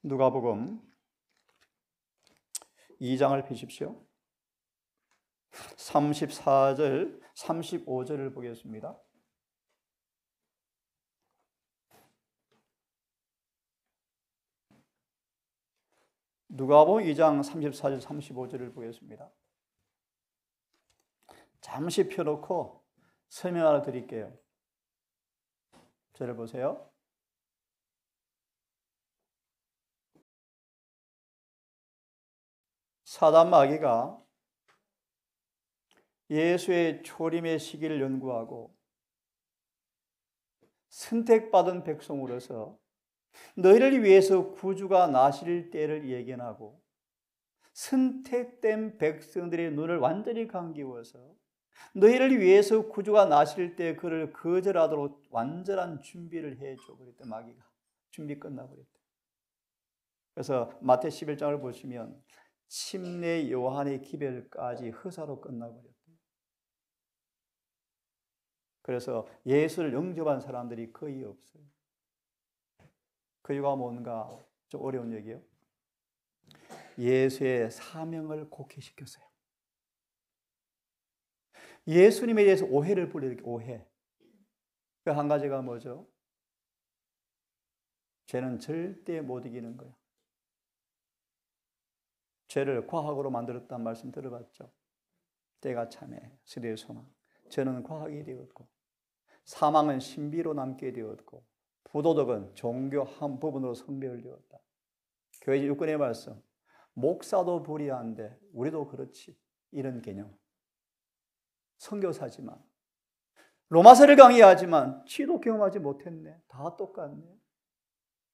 누가복음 2장을 펴십시오. 34절, 35절을 보겠습니다. 누가복음 2장 34절, 35절을 보겠습니다. 잠시 펴놓고 설명을 드릴게요. 저를 보세요. 사단 마귀가 예수의 초림의 시기를 연구하고 선택받은 백성으로서 너희를 위해서 구주가 나실 때를 예견하고 선택된 백성들의 눈을 완전히 감기워서 너희를 위해서 구주가 나실 때 그를 거절하도록 완전한 준비를 해줘 버렸대. 마귀가 준비 끝나버렸대. 그래서 마태 11장을 보시면 침례 요한의 기별까지 허사로 끝나버렸대. 그래서 예수를 영접한 사람들이 거의 없어요. 그 이유가 뭔가 좀 어려운 얘기예요. 예수의 사명을 곡해시켰어요. 예수님에 대해서 오해를 불러일으켜 오해. 그 한 가지가 뭐죠? 죄는 절대 못 이기는 거예요. 죄를 과학으로 만들었다는 말씀 들어봤죠? 때가 참에 시대의 소망. 죄는 과학이 되었고 사망은 신비로 남게 되었고 부도덕은 종교 한 부분으로 성별되었다. 교회 육군의 말씀. 목사도 불의한데 우리도 그렇지. 이런 개념. 선교사지만 로마서를 강의하지만 지도 경험하지 못했네. 다 똑같네.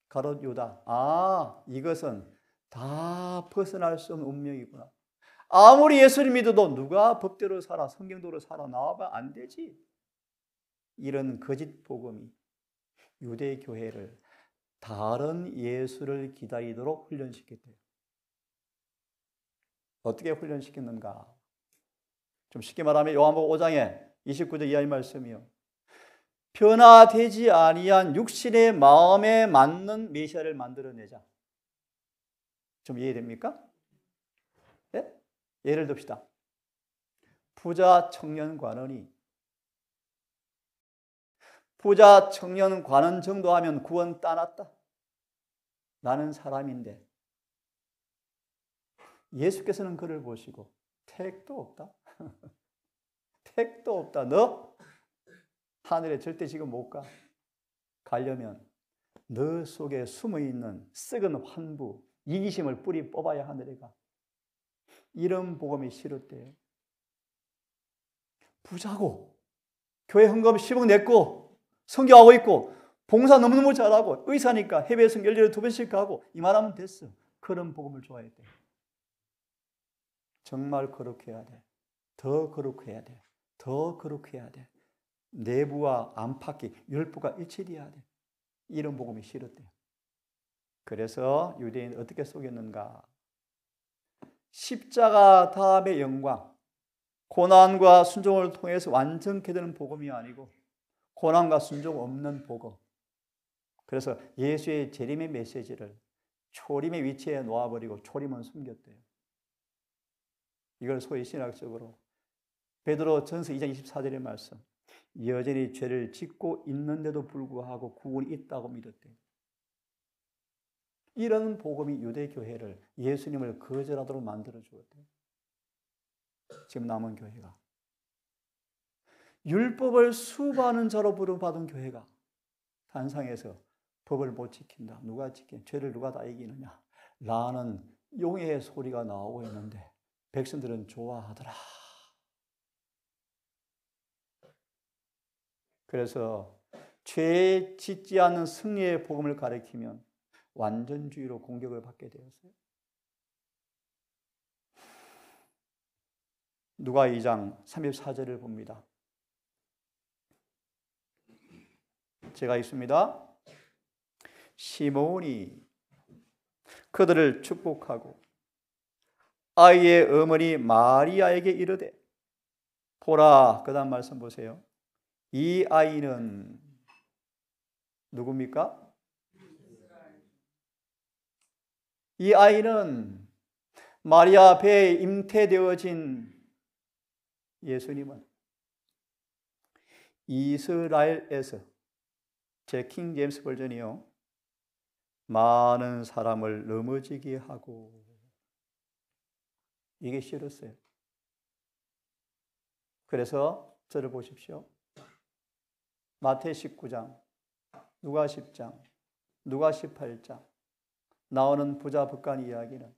가롯 유다. 아, 이것은 다 벗어날 수 없는 운명이구나. 아무리 예수를 믿어도 누가 법대로 살아, 성경대로 살아 나와봐 안 되지. 이런 거짓 복음이 유대 교회를 다른 예수를 기다리도록 훈련시켰대요. 어떻게 훈련시켰는가? 좀 쉽게 말하면 요한복음 5장에 29절 이하의 말씀이요. 변화되지 아니한 육신의 마음에 맞는 메시아를 만들어내자. 좀 이해됩니까? 네? 예를 듭시다. 부자 청년 관원이 부자 청년 관원 정도 하면 구원 따놨다. 나는 사람인데 예수께서는 그를 보시고 택도 없다. 택도 없다. 너 하늘에 절대 지금 못 가. 가려면 너 속에 숨어있는 썩은 환부, 이기심을 뿌리 뽑아야 하늘에 가. 이런 복음이 싫었대요. 부자고 교회 헌금 10억 냈고 선교하고 있고 봉사 너무너무 잘하고 의사니까 해외 선교 1년에 2번씩 가고 이만하면 됐어. 그런 복음을 좋아했대요. 정말 거룩해야 돼. 더 거룩해야 돼. 더 거룩해야 돼. 내부와 안팎이 율법과 일치해야 돼. 이런 복음이 싫었대요. 그래서 유대인은 어떻게 속였는가? 십자가 다음의 영광, 고난과 순종을 통해서 완전케 되는 복음이 아니고 고난과 순종 없는 복음. 그래서 예수의 재림의 메시지를 초림의 위치에 놓아버리고 초림은 숨겼대요. 이걸 소위 신학적으로 베드로 전서 2장 24절의 말씀. 여전히 죄를 짓고 있는데도 불구하고 구원이 있다고 믿었대요. 이런 복음이 유대교회를 예수님을 거절하도록 만들어 주었대요. 지금 남은 교회가 율법을 수반하는 자로 부름받은 교회가 단상에서 법을 못 지킨다. 누가 지킨? 죄를 누가 다 이기느냐? 라는 용의 소리가 나오고 있는데 백성들은 좋아하더라. 그래서 죄 짓지 않는 승리의 복음을 가리키면 완전주의로 공격을 받게 되었어요. 누가 2장 34절을 봅니다. 제가 읽습니다. 시몬이 그들을 축복하고 아이의 어머니 마리아에게 이르되 보라. 그 다음 말씀 보세요. 이 아이는 누굽니까? 이 아이는 마리아 배에 잉태되어진 예수님은 이스라엘에서, 제 킹 제임스 버전이요, 많은 사람을 넘어지게 하고, 이게 싫었어요. 그래서 저를 보십시오. 마태 19장, 누가 10장, 누가 18장 나오는 부자 북간 이야기는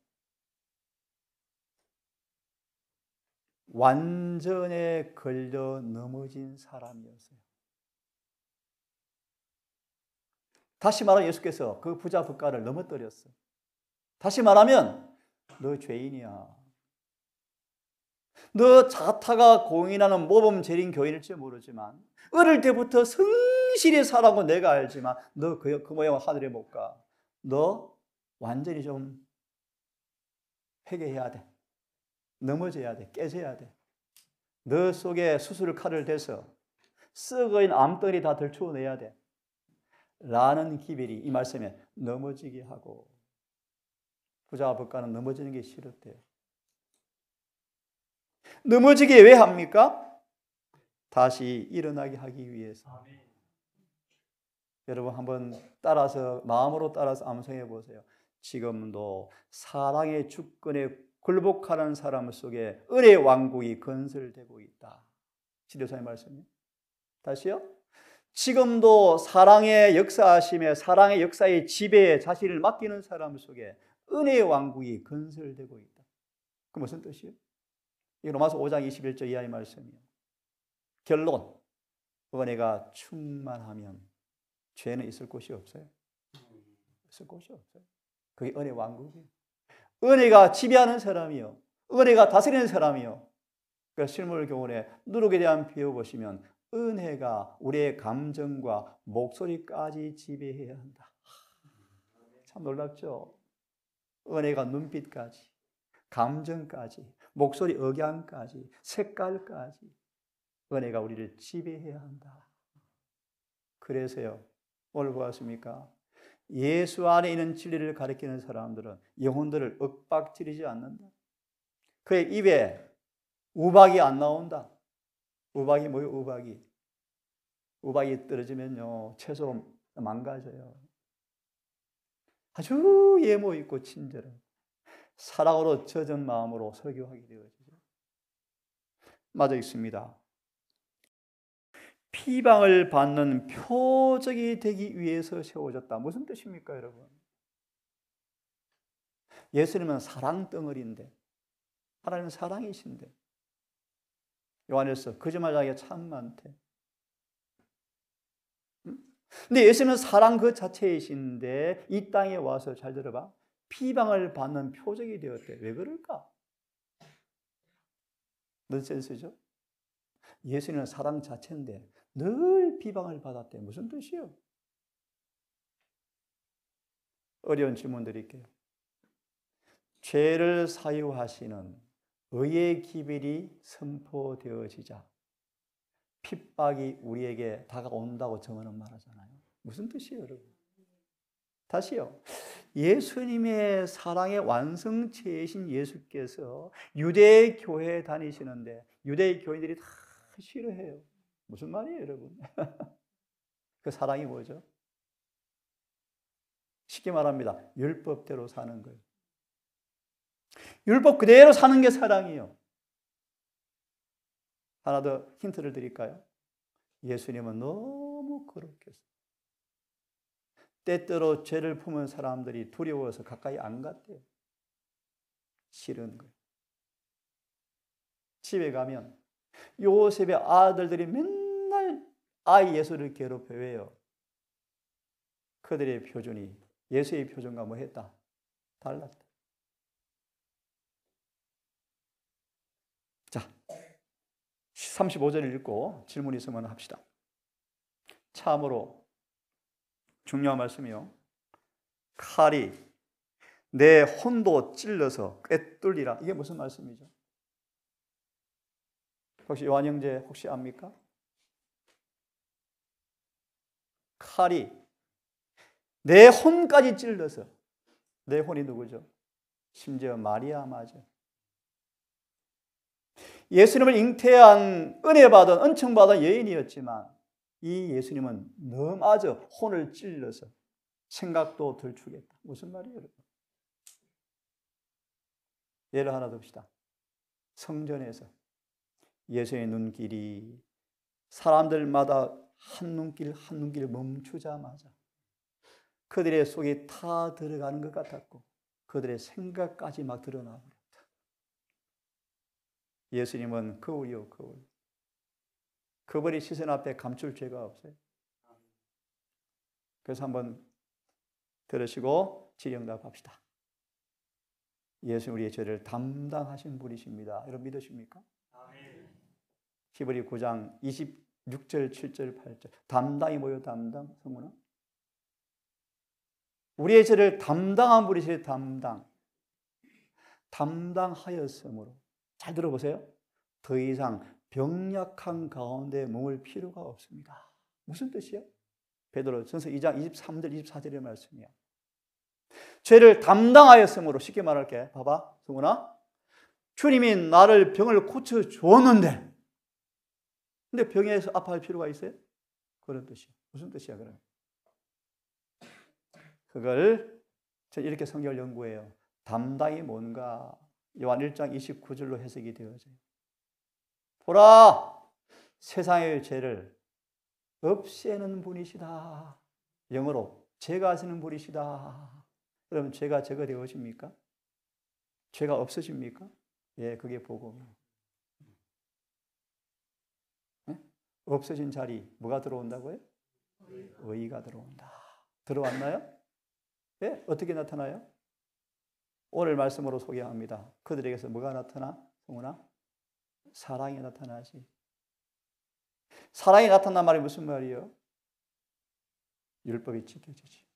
완전에 걸려 넘어진 사람이었어요. 다시 말하면 예수께서 그 부자 북간을 넘어뜨렸어요. 다시 말하면 너 죄인이야. 너 자타가 공인하는 모범 재림 교인일지 모르지만 어릴 때부터 성실히 살아고 내가 알지만 너 그 모양 하늘에 못 가. 너 완전히 좀 회개해야 돼. 넘어져야 돼. 깨져야 돼. 너 속에 수술 칼을 대서 썩어있는 암덩이 다 들추어내야 돼. 라는 기별이 이 말씀에 넘어지게 하고, 부자 법가는 넘어지는 게 싫었대요. 넘어지게 왜 합니까? 다시 일어나게 하기 위해서. 여러분 한번 따라서, 마음으로 따라서 암송해 보세요. 지금도 사랑의 주권에 굴복하는 사람 속에 은혜의 왕국이 건설되고 있다. 지도사의 말씀이요. 다시요. 지금도 사랑의 역사하심에, 사랑의 역사의 지배에 자신을 맡기는 사람 속에 은혜의 왕국이 건설되고 있다. 그 무슨 뜻이에요? 이 로마서 5장 21절 이하의 말씀이에요. 결론, 은혜가 충만하면 죄는 있을 곳이 없어요. 있을 곳이 없어요. 그게 은혜 왕국이에요. 은혜가 지배하는 사람이요, 은혜가 다스리는 사람이요. 그러니까 실물 교훈에 누룩에 대한 비유 보시면 은혜가 우리의 감정과 목소리까지 지배해야 한다. 참 놀랍죠? 은혜가 눈빛까지, 감정까지, 목소리 억양까지, 색깔까지 은혜가 우리를 지배해야 한다. 그래서요, 오늘 보았습니까? 예수 안에 있는 진리를 가리키는 사람들은 영혼들을 윽박지르지 않는다. 그의 입에 우박이 안 나온다. 우박이 뭐예요? 우박이. 우박이 떨어지면요, 채소 망가져요. 아주 예모 있고 친절한 사랑으로 젖은 마음으로 설교하게 되어지죠. 맞아 있습니다. 피방을 받는 표적이 되기 위해서 세워졌다. 무슨 뜻입니까, 여러분? 예수님은 사랑 덩어리인데, 하나님은 사랑이신데, 요한일서 거짓말하기가 참 많대. 근데 예수님은 사랑 그 자체이신데 이 땅에 와서, 잘 들어봐, 피방을 받는 표적이 되었대. 왜 그럴까? 넌센스죠? 예수님은 사랑 자체인데 늘 비방을 받았대. 무슨 뜻이요? 어려운 질문 드릴게요. 죄를 사유하시는 의의 기별이 선포되어지자 핍박이 우리에게 다가온다고 정언은 말하잖아요. 무슨 뜻이에요, 여러분? 다시요. 예수님의 사랑의 완성체이신 예수께서 유대 교회에 다니시는데 유대 교인들이 다 싫어해요. 무슨 말이에요, 여러분? 그 사랑이 뭐죠? 쉽게 말합니다. 율법대로 사는 거예요. 율법 그대로 사는 게 사랑이에요. 하나 더 힌트를 드릴까요? 예수님은 너무 거룩했어요. 때때로 죄를 품은 사람들이 두려워서 가까이 안 갔대요. 싫은 거예요. 집에 가면 요셉의 아들들이 맨날 아이 예수를 괴롭혀요. 왜요? 그들의 표준이 예수의 표준과 뭐 했다? 달랐다. 자, 35절을 읽고 질문 있으면 합시다. 참으로 중요한 말씀이요. 칼이 내 혼도 찔러서 꿰뚫리라. 이게 무슨 말씀이죠? 혹시 요한 형제 혹시 압니까? 칼이 내 혼까지 찔러서 내 혼이 누구죠? 심지어 마리아마죠. 예수님을 잉태한 은혜받은 은총받은 여인이었지만 이 예수님은 너무아주 혼을 찔러서 생각도 들추겠다. 무슨 말이에요, 여러분? 예를 하나 듭시다. 성전에서 예수의 눈길이 사람들마다 한 눈길 한 눈길 멈추자마자 그들의 속에 타 들어가는 것 같았고 그들의 생각까지 막 드러나 버렸다. 예수님은 거울이요, 거울. 그분이 시선 앞에 감출 죄가 없어요. 그래서 한번 들으시고 질의응답합시다. 예수 우리의 죄를 담당하신 분이십니다. 여러분 믿으십니까? 히브리 9장 26절, 7절, 8절. 담당이 뭐예요? 담당? 성문아? 우리의 죄를 담당한 분이시죠. 담당. 담당하였으므로. 잘 들어보세요. 더 이상 병약한 가운데 머물 필요가 없습니다. 무슨 뜻이에요? 베드로전서 2장 23절, 24절의 말씀이야. 죄를 담당하였으므로 쉽게 말할게. 봐봐, 성훈아. 주님이 나를 병을 고쳐주었는데 근데 병에서 아파할 필요가 있어요? 그런 뜻이야. 무슨 뜻이야, 그럼? 그걸 이렇게 성경을 연구해요. 담당이 뭔가? 요한 1장 29절로 해석이 되어져요. 보라! 세상의 죄를 없애는 분이시다. 영어로 죄가 하시는 분이시다. 그러면 죄가 제거되어집니까? 죄가 없어집니까? 예, 그게 복음이에요. 네? 없어진 자리 뭐가 들어온다고요? 의가 들어온다. 들어왔나요? 예? 어떻게 나타나요? 오늘 말씀으로 소개합니다. 그들에게서 뭐가 나타나? 성훈아? 사랑이 나타나지. 사랑이 나타난 말이 무슨 말이에요? 율법이 지켜지지.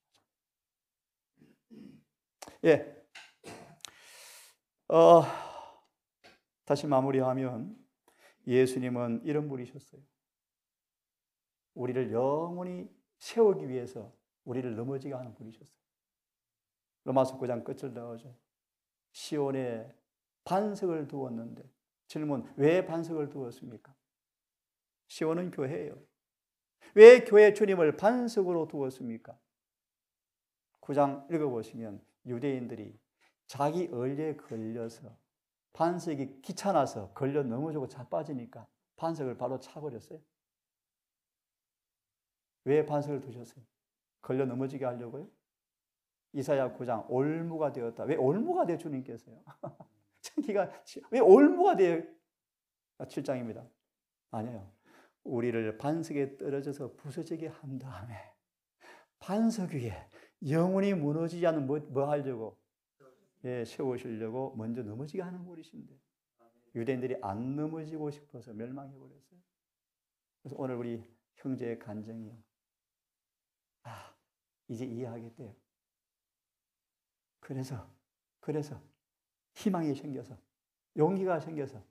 예. 다시 마무리하면 예수님은 이런 분이셨어요. 우리를 영원히 세우기 위해서 우리를 넘어지게 하는 분이셨어요. 로마서 9장 끝을 넣어줘. 시온에 반석을 두었는데 질문, 왜 반석을 두었습니까? 시온은 교회예요. 왜 교회 주님을 반석으로 두었습니까? 9장 읽어보시면 유대인들이 자기 의리에 걸려서 반석이 귀찮아서 걸려 넘어지고 자빠지니까 반석을 바로 차버렸어요. 왜 반석을 두셨어요? 걸려 넘어지게 하려고요? 이사야 9장 올무가 되었다. 왜 올무가 되어 주님께서요? 왜 올무가 되어? 7장입니다. 아니에요. 우리를 반석에 떨어져서 부서지게 한 다음에 반석 위에 영원히 무너지지 않는 뭐 하려고? 예, 세우시려고 먼저 넘어지게 하는 분이신데 유대인들이 안 넘어지고 싶어서 멸망해버렸어요. 그래서 오늘 우리 형제의 간증이요. 이제 이해하겠대요. 그래서 희망이 생겨서 용기가 생겨서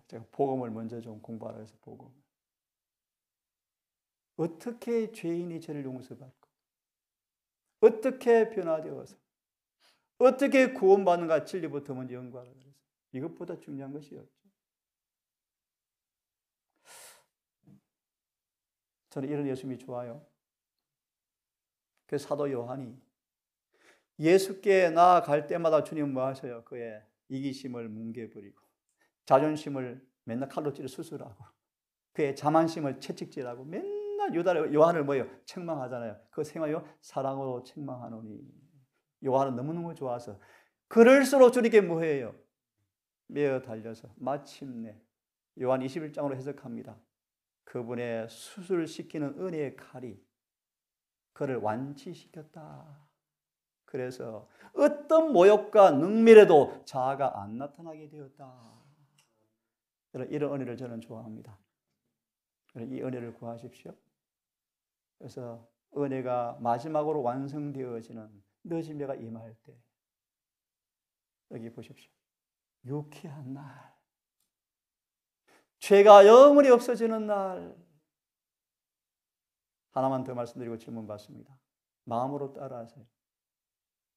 제가 복음을 먼저 좀 공부하라 해서 복음. 어떻게 죄인이 죄를 용서받고 어떻게 변화되어서 어떻게 구원받는가 진리부터 먼저 연구하라 그래서 이것보다 중요한 것이 없죠. 저는 이런 예수님이 좋아요. 그 사도 요한이 예수께 나아갈 때마다 주님 뭐 하셔요? 그의 이기심을 뭉개버리고 자존심을 맨날 칼로 찌르 수술하고 그의 자만심을 채찍질하고 맨날 요한을 뭐예요? 책망하잖아요. 그 생활요 사랑으로 책망하노니 요한은 너무너무 좋아서 그럴수록 주님께 뭐해요? 매어 달려서 마침내 요한 21장으로 해석합니다. 그분의 수술시키는 은혜의 칼이 그를 완치시켰다. 그래서 어떤 모욕과 능밀에도 자아가 안 나타나게 되었다. 이런 은혜를 저는 좋아합니다. 이 은혜를 구하십시오. 그래서 은혜가 마지막으로 완성되어지는 늦은 배가 임할 때 여기 보십시오. 유쾌한 날, 죄가 영원히 없어지는 날. 하나만 더 말씀드리고 질문 받습니다. 마음으로 따라하세요.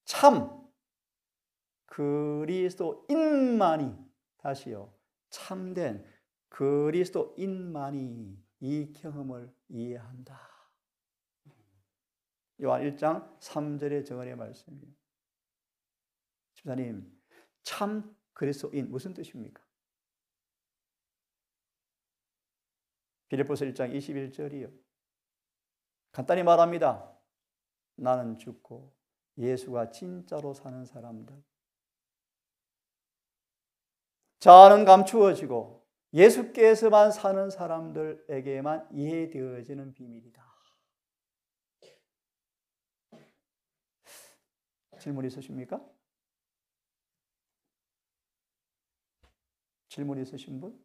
참 그리스도인만이, 다시요, 참된 그리스도인만이 이 경험을 이해한다. 요한 1장 3절의 정언의 말씀이에요. 집사님, 참 그리스도인 무슨 뜻입니까? 빌립보서 1장 21절이요. 간단히 말합니다. 나는 죽고 예수가 진짜로 사는 사람들. 자아는 감추어지고 예수께서만 사는 사람들에게만 이해되어지는 비밀이다. 질문 있으십니까? 질문 있으신 분?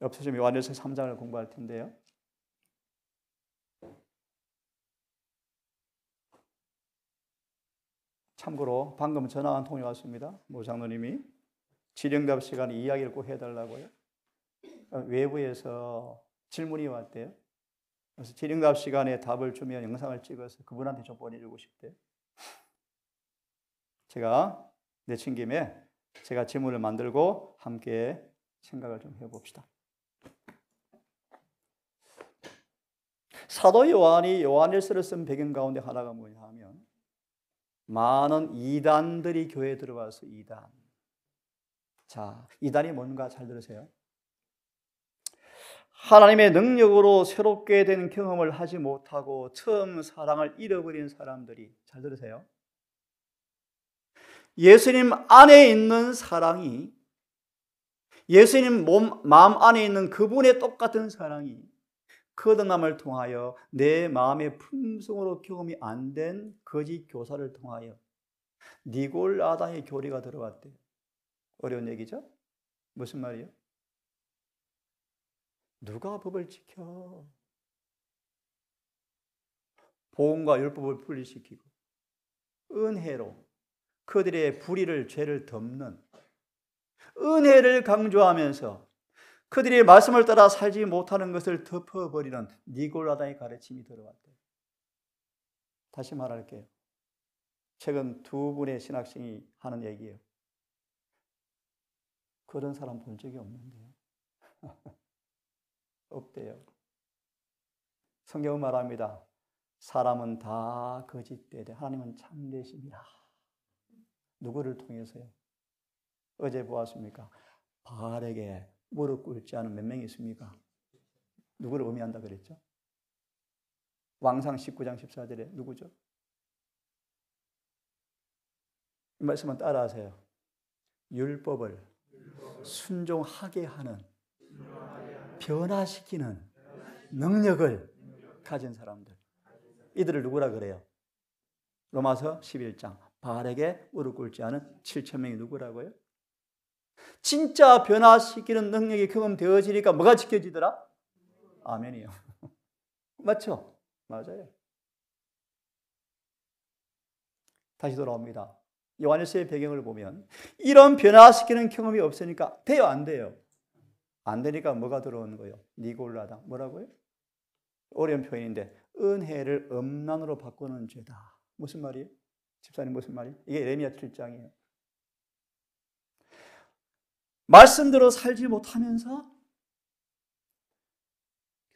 없으시면 요한일서 3장을 공부할 텐데요. 참고로 방금 전화 한 통이 왔습니다. 모 장로님이 질의응답 시간에 이야기를 꼭 해달라고요. 외부에서 질문이 왔대요. 그래서 질의응답 시간에 답을 주면 영상을 찍어서 그분한테 좀 보내주고 싶대요. 제가 내친 김에 제가 질문을 만들고 함께 생각을 좀 해봅시다. 사도 요한이 요한일서를 쓴 배경 가운데 하나가 뭐냐 하면 많은 이단들이 교회에 들어와서 이단. 자, 이단이 뭔가 잘 들으세요. 하나님의 능력으로 새롭게 된 경험을 하지 못하고 처음 사랑을 잃어버린 사람들이, 잘 들으세요. 예수님 안에 있는 사랑이, 예수님 마음 안에 있는 그분의 똑같은 사랑이 거듭남을 통하여 내 마음의 품성으로 경험이 안 된 거짓 교사를 통하여 니골라당의 교리가 들어왔대요. 어려운 얘기죠? 무슨 말이에요? 누가 법을 지켜? 보험과 율법을 분리시키고 은혜로 그들의 불의를, 죄를 덮는 은혜를 강조하면서 그들이 말씀을 따라 살지 못하는 것을 덮어버리는 니골라당의 가르침이 들어왔대요. 다시 말할게요. 최근 두 분의 신학생이 하는 얘기예요. 그런 사람 본 적이 없는데요. 없대요. 성경은 말합니다. 사람은 다 거짓되되 하나님은 참되십니다. 누구를 통해서요? 어제 보았습니까? 바알에게 무릎 꿇지 않은 몇 명이 있습니까? 누구를 의미한다 그랬죠? 왕상 19장 14절에 누구죠? 이 말씀은 따라하세요. 율법을 순종하게 하는, 변화시키는 능력을 가진 사람들. 이들을 누구라 그래요? 로마서 11장. 바알에게 무릎 꿇지 않은 7,000명이 누구라고요? 진짜 변화시키는 능력이 경험되어지니까 뭐가 지켜지더라? 아멘이요. 맞죠? 맞아요. 다시 돌아옵니다. 요한일서의 배경을 보면 이런 변화시키는 경험이 없으니까 돼요, 안 돼요? 안 되니까 뭐가 들어오는 거예요? 니골라당. 뭐라고요? 어려운 표현인데 은혜를 음란으로 바꾸는 죄다. 무슨 말이에요? 집사님 무슨 말이에요? 이게 예레미야 7장이에요. 말씀대로 살지 못하면서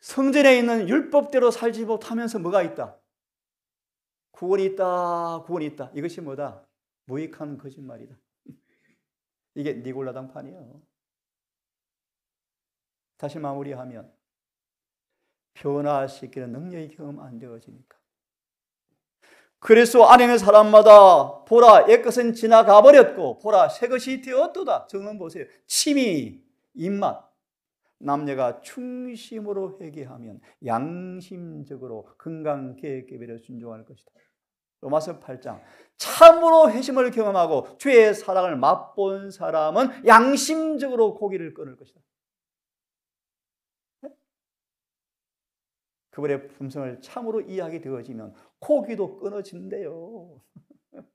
성전에 있는 율법대로 살지 못하면서 뭐가 있다? 구원이 있다. 구원이 있다. 이것이 뭐다? 무익한 거짓말이다. 이게 니골라당판이에요. 다시 마무리하면 변화시키는 능력이 경험 안 되어지니까. 그리스도 안에 있는 사람마다 보라 옛것은 지나가 버렸고 보라 새것이 되었도다. 정은 보세요. 침이 입맛. 남녀가 충심으로 회개하면 양심적으로 건강계획개별에 순종할 것이다. 로마서 8장. 참으로 회심을 경험하고 주의 사랑을 맛본 사람은 양심적으로 고기를 끊을 것이다. 그분의 품성을 참으로 이해하게 되어지면 고기도 끊어진대요.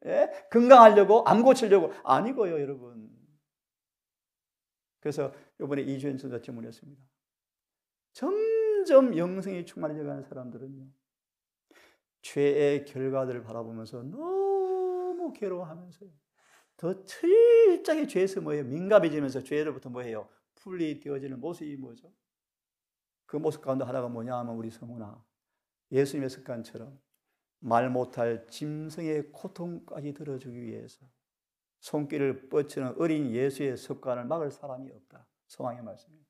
예? 건강하려고, 암 고치려고 아니고요, 여러분. 그래서 이번에 이주연 선자 질문했습니다. 점점 영성이 충만해져가는 사람들은요, 죄의 결과들을 바라보면서 너무 괴로워하면서요. 더 철저하게 죄에서 뭐예요? 민감해지면서 죄로부터 뭐예요? 분리되어지는 모습이 뭐죠? 그 모습 가운데 하나가 뭐냐 하면 우리 성우나 예수님의 습관처럼 말 못할 짐승의 고통까지 들어주기 위해서 손길을 뻗치는 어린 예수의 습관을 막을 사람이 없다. 소망의 말씀입니다.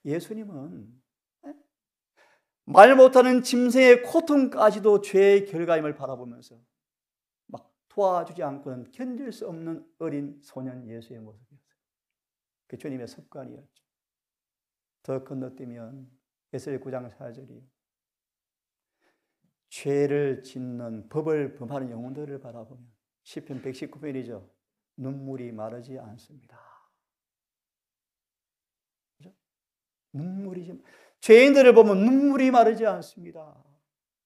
예수님은 말 못하는 짐승의 고통까지도 죄의 결과임을 바라보면서 막 도와주지 않고는 견딜 수 없는 어린 소년 예수의 모습이었어요. 그 주님의 습관이었죠. 더 건너뛰면 에스겔 9장 4절이 죄를 짓는 법을 범하는 영혼들을 바라보면 시편 119편이죠. 눈물이 마르지 않습니다. 그렇죠? 눈물이 죄인들을 보면 눈물이 마르지 않습니다.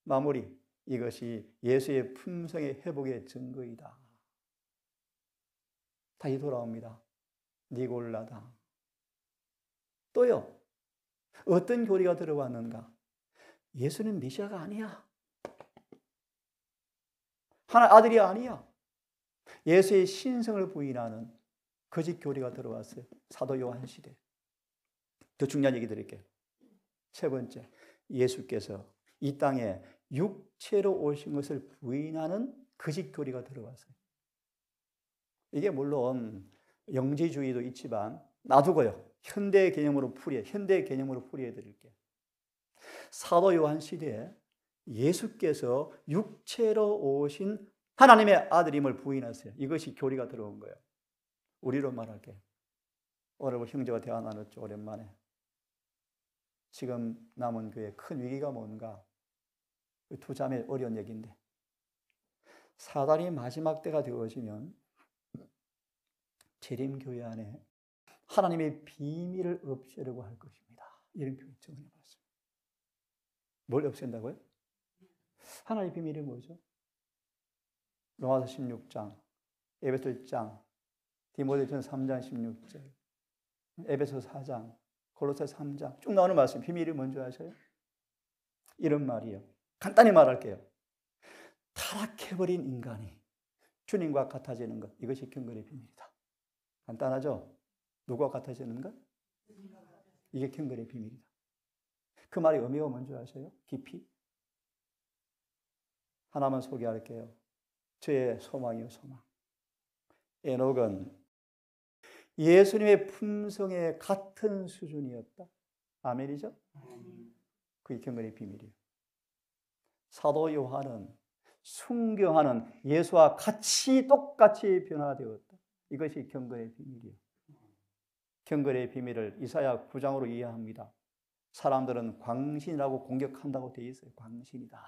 마무리. 이것이 예수의 품성의 회복의 증거이다. 다시 돌아옵니다. 니골라다. 또요. 어떤 교리가 들어왔는가? 예수는 메시아가 아니야. 하나님 아들이 아니야. 예수의 신성을 부인하는 거짓 교리가 들어왔어요. 사도 요한 시대. 더 중요한 얘기 드릴게요. 세 번째, 예수께서 이 땅에 육체로 오신 것을 부인하는 거짓 교리가 들어왔어요. 이게 물론 영지주의도 있지만 놔두고요. 현대 개념으로 풀이해 드릴게요. 사도 요한 시대에 예수께서 육체로 오신 하나님의 아들임을 부인하세요. 이것이 교리가 들어온 거예요. 우리로 말할게요. 오늘 우리 형제와 대화 나눴죠. 오랜만에. 지금 남은 교회의 큰 위기가 뭔가? 두 자매 어려운 얘기인데 사단이 마지막 때가 되어지면 재림교회 안에 하나님의 비밀을 없애려고 할 것입니다. 이런 표현을 정리해봤습니다. 뭘 없앤다고요? 하나님의 비밀이 뭐죠? 로마서 16장, 에베소 1장, 디모데전서 3장 16절, 에베소 4장, 골로새 3장 쭉 나오는 말씀. 비밀이 뭔지 아세요? 이런 말이에요. 간단히 말할게요. 타락해버린 인간이 주님과 같아지는 것. 이것이 경건의 비밀이다. 간단하죠? 누구와 같아지는 것? 이게 경건의 비밀이다. 그 말의 의미가 뭔지 아세요? 깊이. 하나만 소개할게요. 저의 소망이요, 소망. 에녹은 예수님의 품성의 같은 수준이었다. 아멘이죠? 그게 경건의 비밀이에요. 사도 요한은 순교하는 예수와 같이 똑같이 변화되었다. 이것이 경건의 비밀이에요. 경건의 비밀을 이사야 9장으로 이해합니다. 사람들은 광신이라고 공격한다고 되어 있어요. 광신이다.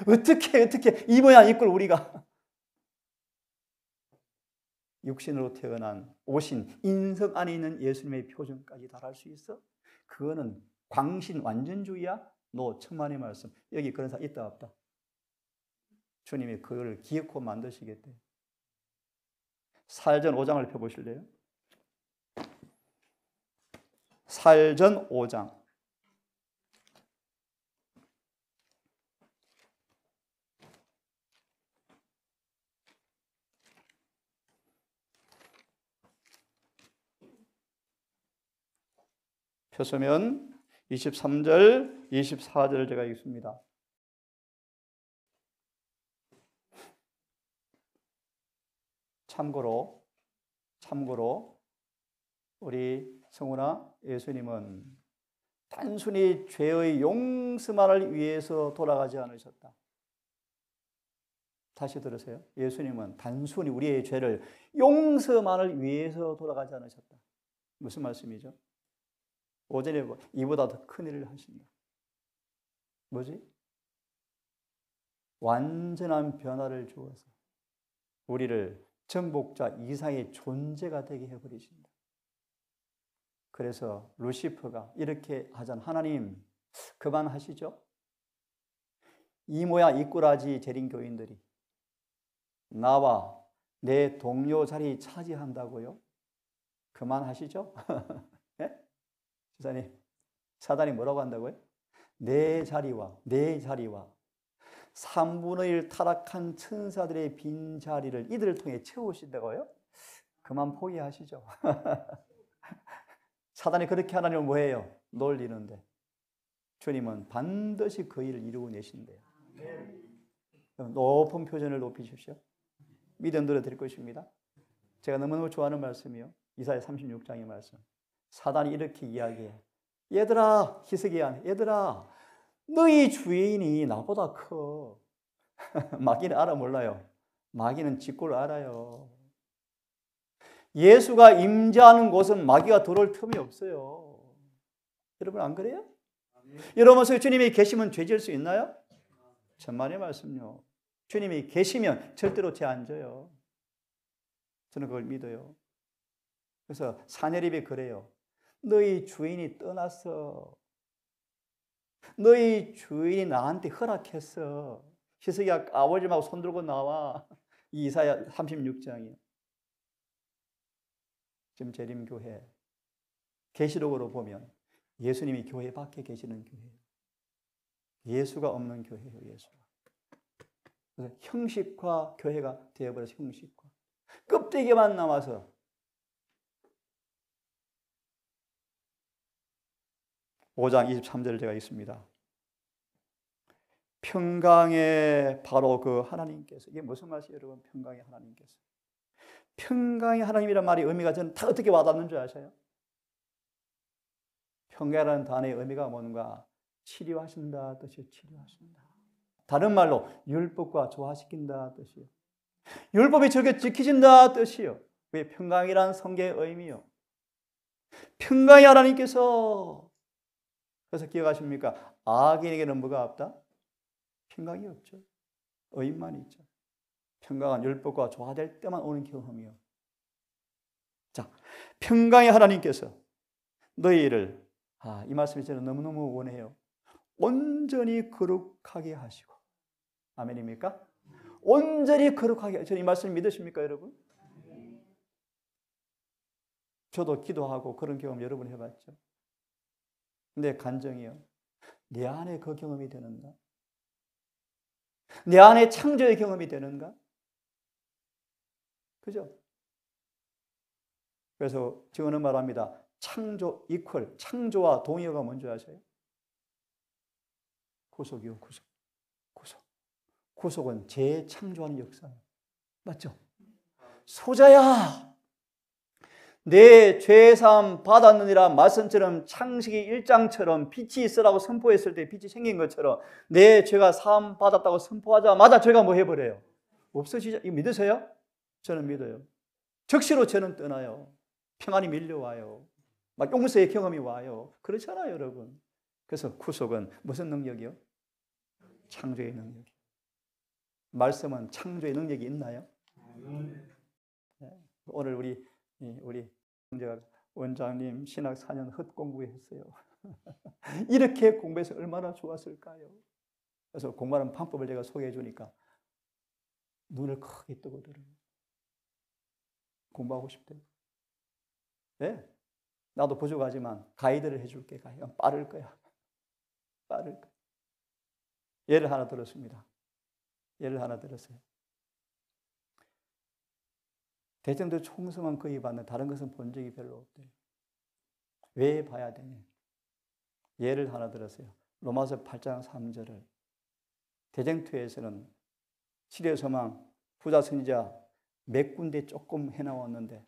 어떻게 이 모양 이꼴 우리가 육신으로 태어난 오신 인성 안에 있는 예수님의 표정까지 달할 수 있어? 그거는 광신 완전주의야? 노, 천만의 말씀. 여기 그런 사람 있다 없다? 주님이 그걸 기억하고 만드시겠대. 사전 5장을 펴보실래요? 사전 5장. 펴서면 23절, 24절을 제가 읽습니다. 참고로 우리 성우나 예수님은 단순히 죄의 용서만을 위해서 돌아가지 않으셨다. 다시 들으세요. 예수님은 단순히 우리의 죄를 용서만을 위해서 돌아가지 않으셨다. 무슨 말씀이죠? 오전에 이보다 더 큰 일을 하신다. 뭐지? 완전한 변화를 주어서 우리를 정복자 이상의 존재가 되게 해버리신다. 그래서 루시퍼가 이렇게 하잖아. 하나님 그만하시죠. 이 모양 이 꾸라지 재림 교인들이 나와 내 동료 자리 차지한다고요? 그만하시죠. 네? 지사님, 사단이 뭐라고 한다고요? 내 자리와 3분의 1 타락한 천사들의 빈자리를 이들을 통해 채우신다고요? 그만 포기하시죠. 사단이 그렇게 하나님을 뭐해요? 놀리는데 주님은 반드시 그 일을 이루어내신대요. 높은 표정을 높이십시오. 믿음 들어드릴 것입니다. 제가 너무너무 좋아하는 말씀이요. 이사야 36장의 말씀. 사단이 이렇게 이야기해. 얘들아, 히스기야, 얘들아, 너희 주인이 나보다 커. 마귀는 알아 몰라요? 마귀는 직구를 알아요. 예수가 임재하는 곳은 마귀가 들어올 틈이 없어요. 여러분 안 그래요? 여러분 속에 주님이 계시면 죄 지을 수 있나요? 천만의 말씀요. 주님이 계시면 절대로 죄 안 져요. 저는 그걸 믿어요. 그래서 사내립이 그래요. 너희 주인이 떠났어. 너희 주인이 나한테 허락했어. 히스기야 아버지하고 손들고 나와. 이 이사야 36장이요. 지금 재림교회 계시록으로 보면 예수님이 교회 밖에 계시는 교회예요. 예수가 없는 교회예요. 예수가. 그래서 형식화 교회가 되어버려서 형식화. 껍데기만 남아서 (5장 23절을) 제가 읽습니다. 평강의 바로 그 하나님께서, 이게 무슨 말이에요 여러분? 평강의 하나님께서. 평강의 하나님이란 말이 의미가 저는 다 어떻게 와닿는 줄 아세요? 평강이라는 단어의 의미가 뭔가 치료하신다 뜻이에요. 치료하신다. 다른 말로 율법과 조화시킨다 뜻이에요. 율법이 저렇게 지켜진다 뜻이에요. 왜? 평강이라는 성경의 의미요. 평강의 하나님께서. 그래서 기억하십니까? 악인에게는 뭐가 없다? 평강이 없죠. 의인만 있죠. 평강은 율법과 조화될 때만 오는 경험이요. 자, 평강의 하나님께서 너희를, 이 말씀이 저는 너무너무 원해요. 온전히 거룩하게 하시고. 아멘입니까? 온전히 거룩하게. 저는 이 말씀 믿으십니까 여러분? 저도 기도하고 그런 경험 여러 번 해봤죠. 근데 간증이요. 내 안에 그 경험이 되는가? 내 안에 창조의 경험이 되는가? 그죠? 그래서 지금은 말합니다. 창조 이퀄, 창조와 동의어가 뭔지 아세요? 구속이요, 구속. 구속. 구속은 재창조하는 역사예요. 맞죠? 소자야, 내 죄사함 받았느니라 말씀처럼 창세기 1장처럼 빛이 있으라고 선포했을 때 빛이 생긴 것처럼 내 죄가 사함 받았다고 선포하자마자 죄가 뭐 해버려요? 없어지자. 이거 믿으세요? 저는 믿어요. 즉시로 죄는 떠나요. 평안이 밀려와요. 막 용서의 경험이 와요. 그렇잖아요, 여러분. 그래서 구속은 무슨 능력이요? 창조의 능력이요. 말씀은 창조의 능력이 있나요? 네. 오늘 우리 형제가 원장님 신학 4년 헛공부했어요. 이렇게 공부해서 얼마나 좋았을까요? 그래서 공부하는 방법을 제가 소개해 주니까 눈을 크게 뜨고 들어요. 공부하고 싶대요. 네, 나도 부족하지만 가이드를 해줄게. 빠를 거야. 빠를 거야. 예를 하나 들었습니다. 예를 하나 들었어요. 대전도 총성은 거의 봤는데 다른 것은 본 적이 별로 없대요. 왜 봐야 되냐? 예를 하나 들었어요. 로마서 8장 3절을 대쟁투에서는 시대소망, 부자 선지자 몇 군데 조금 해나왔는데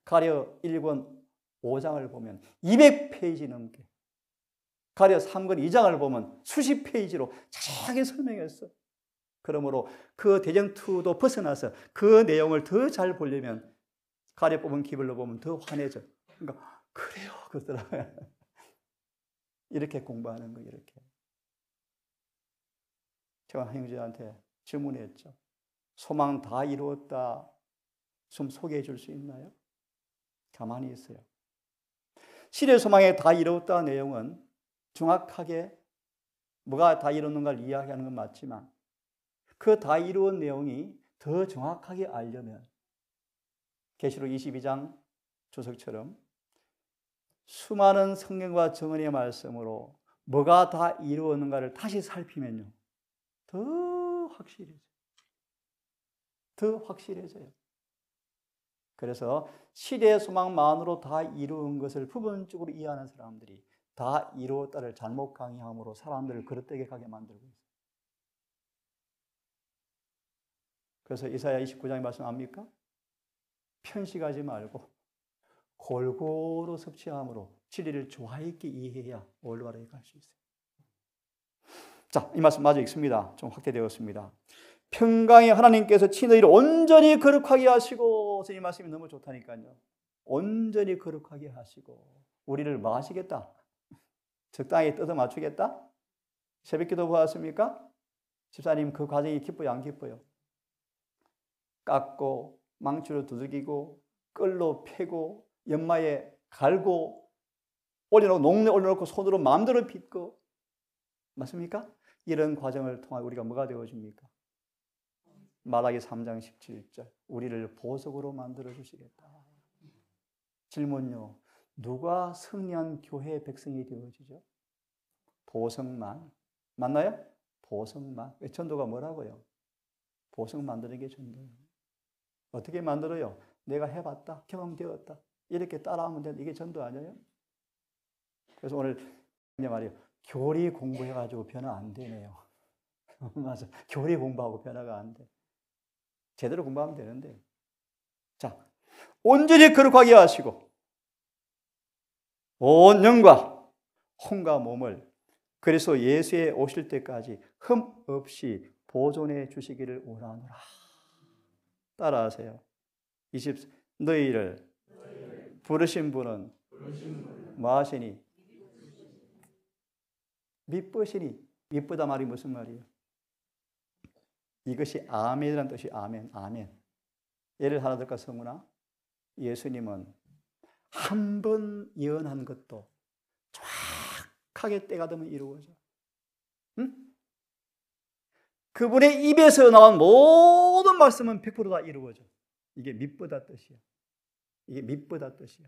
가려 1권 5장을 보면 200페이지 넘게, 가려 3권 2장을 보면 수십 페이지로 자세하게 설명했어. 그러므로 그 대쟁투도 벗어나서 그 내용을 더 잘 보려면 가려 뽑은 기별로 보면 더 환해져. 그러니까 그래요 그러더라고요. 이렇게 공부하는 거예요. 이렇게. 제가 형제한테 질문했죠. 소망 다 이루었다. 좀 소개해 줄 수 있나요? 가만히 있어요. 시대 소망에 다 이루었다 내용은 정확하게 뭐가 다 이루었는가를 이야기하는 건 맞지만 그 다 이루은 내용이 더 정확하게 알려면 계시록 22장 주석처럼 수많은 성경과 정언의 말씀으로 뭐가 다 이루었는가를 다시 살피면요 더 확실해져요. 더 확실해져요. 그래서 시대의 소망만으로 다 이루은 것을 부분적으로 이해하는 사람들이 다 이루었다를 잘못 강의함으로 사람들을 그릇되게 가게 만들고 있어요. 그래서 이사야 29장의 말씀 압니까? 편식하지 말고 골고루 섭취함으로 진리를 조화 있게 이해해야 올바르게 갈 수 있어요. 자, 이 말씀 마저 읽습니다. 좀 확대되었습니다. 평강의 하나님께서 친너희를 온전히 거룩하게 하시고, 이 말씀이 너무 좋다니까요. 온전히 거룩하게 하시고 우리를 뭐 하시겠다? 적당히 뜯어 맞추겠다? 새벽기도 보았습니까? 집사님 그 과정이 기뻐요, 안 기뻐요? 깎고 망치로 두들기고 끌로 패고 연마에 갈고 올려놓고 농내 올려놓고 손으로 마음대로 빚고, 맞습니까? 이런 과정을 통해 우리가 뭐가 되어줍니까? 말라기 3장 17절 우리를 보석으로 만들어 주시겠다. 질문요, 누가 승리한 교회의 백성이 되어지죠? 보석만. 맞나요? 보석만. 전도가 뭐라고요? 보석 만드는 게 전도예요. 어떻게 만들어요? 내가 해봤다, 경험되었다, 이렇게 따라하면 되는데 이게 전도 아니에요? 그래서 오늘 말이에요, 교리 공부해가지고 변화 안 되네요. 맞아, 교리 공부하고 변화가 안 돼. 제대로 공부하면 되는데. 자, 온전히 거룩하게 하시고 온 영과 혼과 몸을 그리스도 예수에 오실 때까지 흠 없이 보존해 주시기를 원하노라. 따라하세요. 20, 너희를 부르신 분은 뭐 하시니? 미쁘시니. 미쁘다 말이 무슨 말이에요? 이것이 아멘이라는 뜻이 아멘, 아멘. 예를 하나 들까, 성훈아? 예수님은 한 번 예언한 것도 정확하게 때가 되면 이루어져. 응? 그분의 입에서 나온 모든 말씀은 100% 다 이루어져. 이게 미쁘다 뜻이야. 이게 미쁘다 뜻이야.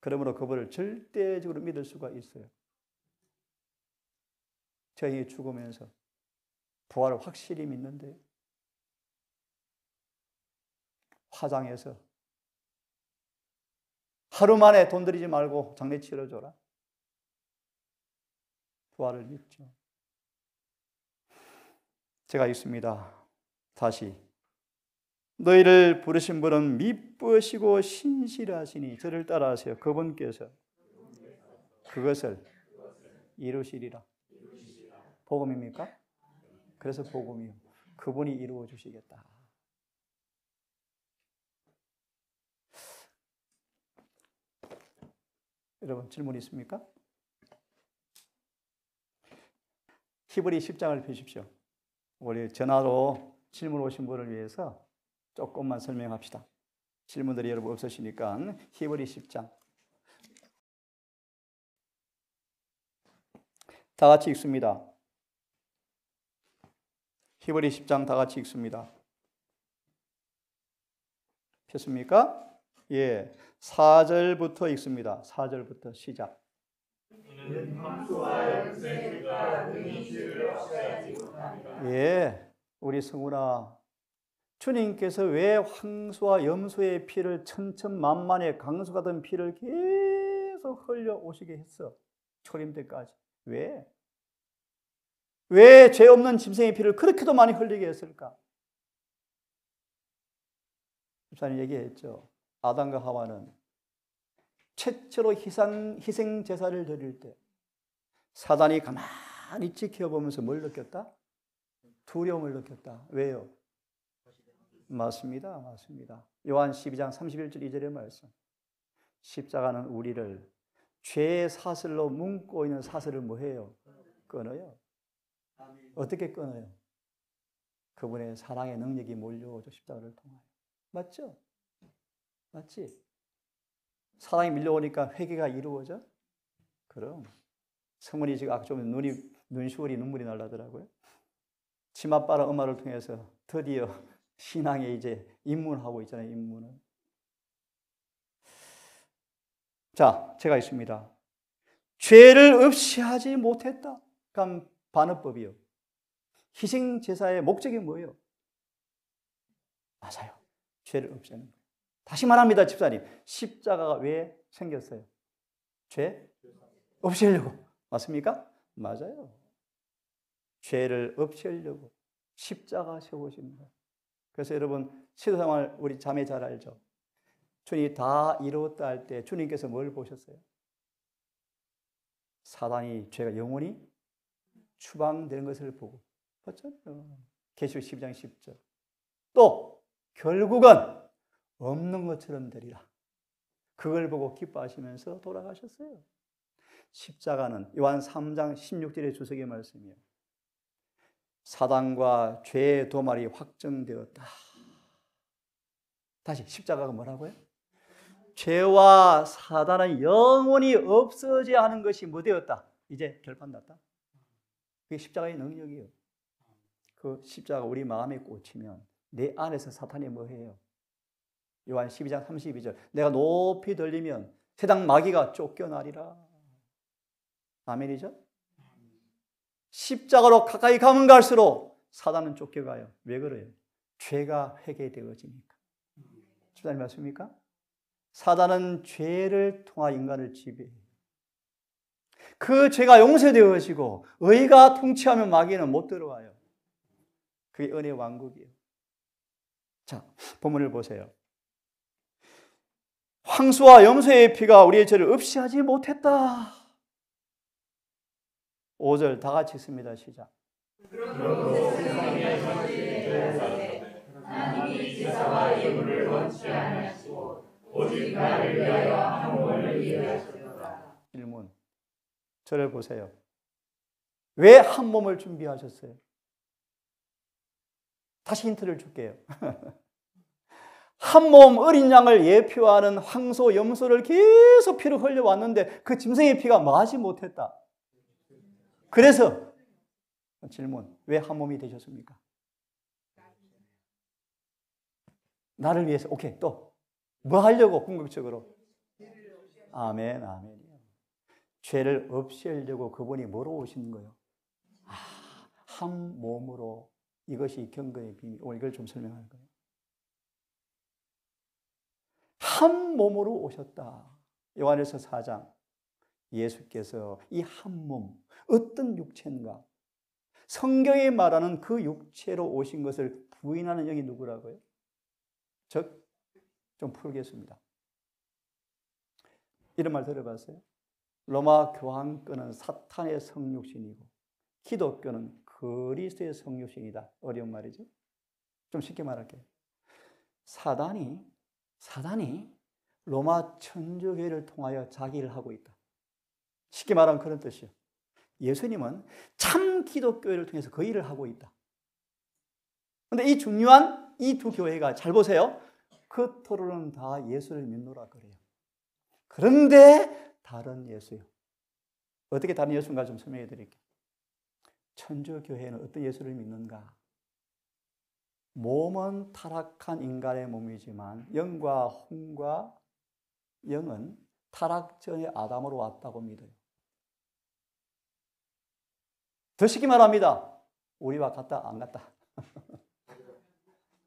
그러므로 그분을 절대적으로 믿을 수가 있어요. 저희 죽으면서 부활을 확실히 믿는데 화장해서 하루 만에 돈 들이지 말고 장례 치러줘라. 부활을 믿죠. 제가 읽습니다. 다시. 너희를 부르신 분은 미쁘시고 신실하시니 저를 따라하세요. 그분께서 그것을 이루시리라. 복음입니까? 그래서 복음이요. 그분이 이루어 주시겠다. 여러분 질문 있습니까? 히브리 10장을 펴십시오. 우리 전화로 질문 오신 분을 위해서 조금만 설명합시다. 질문들이 여러분 없으시니까 히브리 10장 다 같이 읽습니다. 히브리 10장 다 같이 읽습니다. 폈습니까? 예, 4절부터 읽습니다. 4절부터 시작. 예, 우리 성훈아, 주님께서 왜 황소와 염소의 피를 천천만만의 강수 같은 피를 계속 흘려 오시게 했어? 초림 때까지. 왜? 왜 죄 없는 짐승의 피를 그렇게도 많이 흘리게 했을까? 집사님 얘기했죠. 아담과 하와는 최초로 희생 제사를 드릴 때 사단이 가만히 지켜보면서 뭘 느꼈다? 두려움을 느꼈다. 왜요? 맞습니다. 맞습니다. 요한 12장 31절 2절의 말씀. 십자가는 우리를 죄의 사슬로 묶고 있는 사슬을 뭐해요? 끊어요. 어떻게 끊어요? 그분의 사랑의 능력이 몰려오죠. 십자가를 통하여. 맞죠? 맞지? 사랑이 밀려오니까 회개가 이루어져? 그럼 성문이 지금 아까 좀 눈시울이 눈물이 날라더라고요. 치맛바람 엄마를 통해서 드디어 신앙에 이제 입문하고 있잖아요. 입문을. 자, 제가 있습니다. 죄를 없이 하지 못했다. 그럼 반어법이요. 희생 제사의 목적이 뭐예요? 맞아요. 죄를 없애는 거예요. 다시 말합니다, 집사님. 십자가가 왜 생겼어요? 죄 없애려고. 맞습니까? 맞아요. 죄를 없애려고 십자가 세우신 거예요. 그래서 여러분, 시도생활 우리 자매 잘 알죠? 주님이 다 이루었다 할 때 주님께서 뭘 보셨어요? 사단이 죄가 영원히 추방되는 것을 보고 봤잖아요. 계시록 12장 10절. 또 결국은 없는 것처럼 되리라. 그걸 보고 기뻐하시면서 돌아가셨어요. 십자가는 요한 3장 16절의 주석의 말씀이에요. 사단과 죄의 도말이 확정되었다. 다시 십자가가 뭐라고요? 죄와 사단은 영원히 없어져야 하는 것이 뭐 되었다? 이제 결판났다. 그게 십자가의 능력이에요. 그 십자가 우리 마음에 꽂히면 내 안에서 사탄이 뭐 해요? 요한 12장 32절. 내가 높이 들리면 세상 마귀가 쫓겨나리라. 아멘이죠? 십자가로 가까이 가면 갈수록 사단은 쫓겨가요. 왜 그래요? 죄가 회개되어지니까. 주님 맞습니까? 사단은 죄를 통한 인간을 지배해요. 그 죄가 용서되어지고 의가 통치하면 마귀는 못 들어와요. 그게 은혜의 왕국이에요. 자, 본문을 보세요. 황소와 염소의 피가 우리의 죄를 없이 하지 못했다. 5절 다 같이 읽습니다. 시작. 하나님이 제사와 예물을 원치 않으시고 오직 나를 위하여 한 몸을 위하셨도다. 질문. 저를 보세요. 왜 한 몸을 준비하셨어요? 다시 힌트를 줄게요. 한 몸 어린 양을 예표하는 황소, 염소를 계속 피를 흘려왔는데 그 짐승의 피가 마지 못했다. 그래서 질문. 왜 한 몸이 되셨습니까? 나를 위해서. 오케이. 또 뭐 하려고 궁극적으로? 아멘, 아멘이요. 죄를 없애려고 그분이 뭐로 오신 거예요? 한 몸으로. 이것이 경건의 비밀. 오늘 이걸 좀 설명할 거예요. 한 몸으로 오셨다. 요한일서 4장. 예수께서 이 한 몸, 어떤 육체인가? 성경이 말하는 그 육체로 오신 것을 부인하는 영이 누구라고요? 즉, 좀 풀겠습니다. 이런 말 들어봤어요? 로마 교황권은 사탄의 성육신이고 기독교는 그리스도의 성육신이다. 어려운 말이죠. 좀 쉽게 말할게요. 사단이 로마 천주교회를 통하여 자기를 하고 있다. 쉽게 말하면 그런 뜻이에요. 예수님은 참 기독교회를 통해서 그 일을 하고 있다. 그런데 이 중요한 이 두 교회가 잘 보세요. 겉으로는 다 예수를 믿노라 그래요. 그런데 다른 예수요. 어떻게 다른 예수인가 좀 설명해 드릴게요. 천주교회는 어떤 예수를 믿는가? 몸은 타락한 인간의 몸이지만 영과 혼과 영은 타락 전에 아담으로 왔다고 믿어요. 더 쉽게 말합니다. 우리와 같다, 안 같다?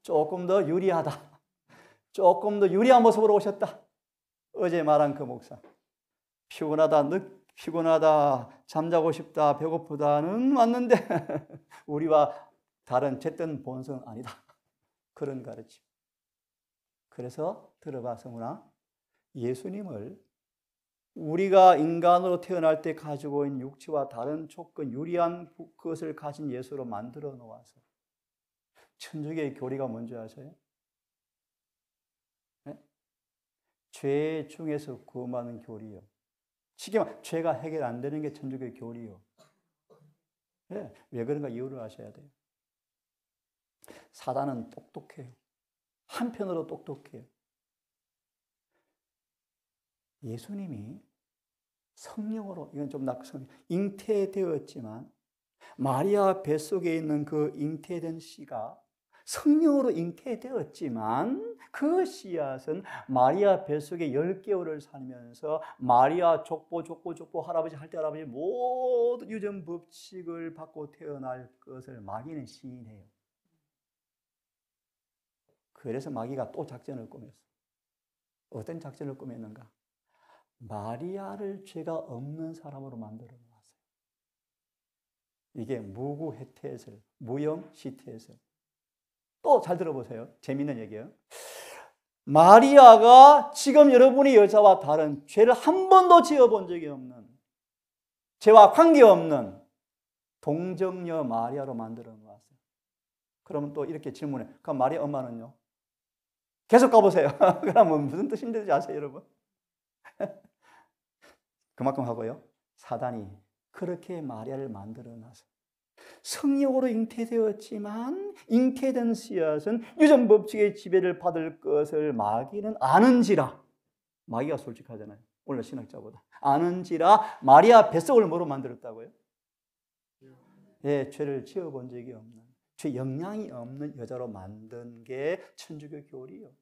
조금 더 유리하다. 조금 더 유리한 모습으로 오셨다. 어제 말한 그 목사. 피곤하다, 잠자고 싶다, 배고프다는 왔는데 우리와 다른 잿던 본성은 아니다. 그런 가르침. 그래서 들어봐, 성훈아. 예수님을 우리가 인간으로 태어날 때 가지고 있는 육체와 다른 조건, 유리한 그것을 가진 예수로 만들어 놓아서 천주교의 교리가 뭔지 아세요? 네? 죄 중에서 구원하는 교리요. 쉽게 말하면 죄가 해결 안 되는 게 천주교의 교리요. 네. 왜 그런가 이유를 아셔야 돼요. 사단은 똑똑해요. 한편으로 똑똑해요. 예수님이 성령으로, 이건 좀 잉태되었지만 마리아 뱃속에 있는 그 잉태된 씨가 성령으로 잉태되었지만 그 씨앗은 마리아 뱃속에 10개월을 살면서 마리아 족보 할아버지 할때 할아버지 모든 유전 법칙을 받고 태어날 것을 마귀는 시인해요. 그래서 마귀가 또 작전을 꾸몄어. 어떤 작전을 꾸몄는가? 마리아를 죄가 없는 사람으로 만들어 놨어요. 이게 무구해태설, 무영시태설. 또 잘 들어보세요. 재밌는 얘기예요. 마리아가 지금 여러분의 여자와 다른 죄를 한 번도 지어본 적이 없는, 죄와 관계없는 동정녀 마리아로 만들어 놓았어요. 그러면 또 이렇게 질문해. 그럼 마리아 엄마는요? 계속 가보세요. 그러면 무슨 뜻인지 아세요, 여러분? 그만큼 하고요. 사단이 그렇게 마리아를 만들어 놨어요. 성령으로 잉태되었지만 잉태된 씨앗은 유전 법칙의 지배를 받을 것을 마귀는 아는지라. 마귀가 솔직하잖아요. 오늘 신학자보다. 아는지라 마리아 뱃속을 뭐로 만들었다고요? 예, 죄를 지어본 적이 없는, 죄 영향이 없는 여자로 만든 게 천주교 교리요.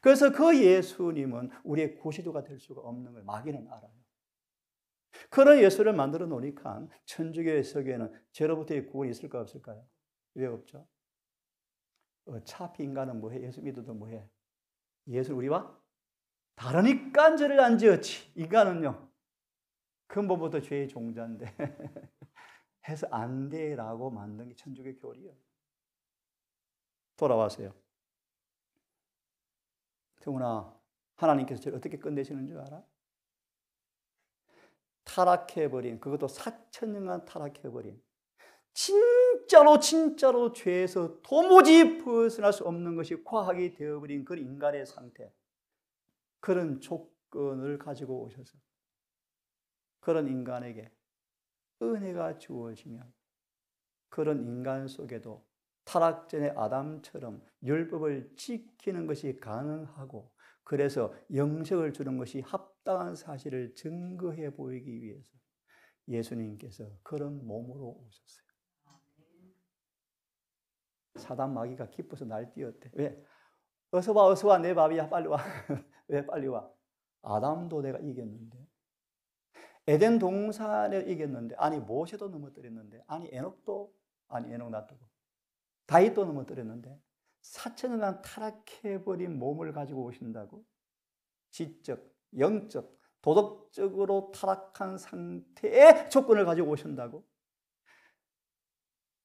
그래서 그 예수님은 우리의 구세주가 될 수가 없는 걸 마귀는 알아요. 그런 예수를 만들어 놓으니까 천주교의 서기에는 죄로부터의 구원이 있을까 없을까요? 왜 없죠? 어차피 인간은 뭐해? 예수 믿어도 뭐해? 예수 우리와 다르니까 죄를 안 지었지. 인간은요 근본부터 죄의 종자인데 해서 안 돼라고 만든 게 천주교 교리예요. 돌아와세요. 태훈아, 하나님께서 저를 어떻게 끝내시는 줄 알아? 타락해버린, 그것도 4,000년간 타락해버린, 진짜로 죄에서 도무지 벗어날 수 없는 것이 과학이 되어버린 그 인간의 상태, 그런 조건을 가지고 오셔서 그런 인간에게 은혜가 주어지면 그런 인간 속에도 타락 전의 아담처럼 율법을 지키는 것이 가능하고, 그래서 영생을 주는 것이 합당한 사실을 증거해 보이기 위해서 예수님께서 그런 몸으로 오셨어요. 사단 마귀가 기뻐서 날뛰었대. 왜? 어서 와, 내 밥이야, 빨리 와. 왜 빨리 와? 아담도 내가 이겼는데, 에덴 동산을 이겼는데, 아니 모세도 넘어뜨렸는데, 아니 에녹 놔두고 다윗도 넘어뜨렸는데 4,000년간 타락해버린 몸을 가지고 오신다고? 지적, 영적, 도덕적으로 타락한 상태의 조건을 가지고 오신다고?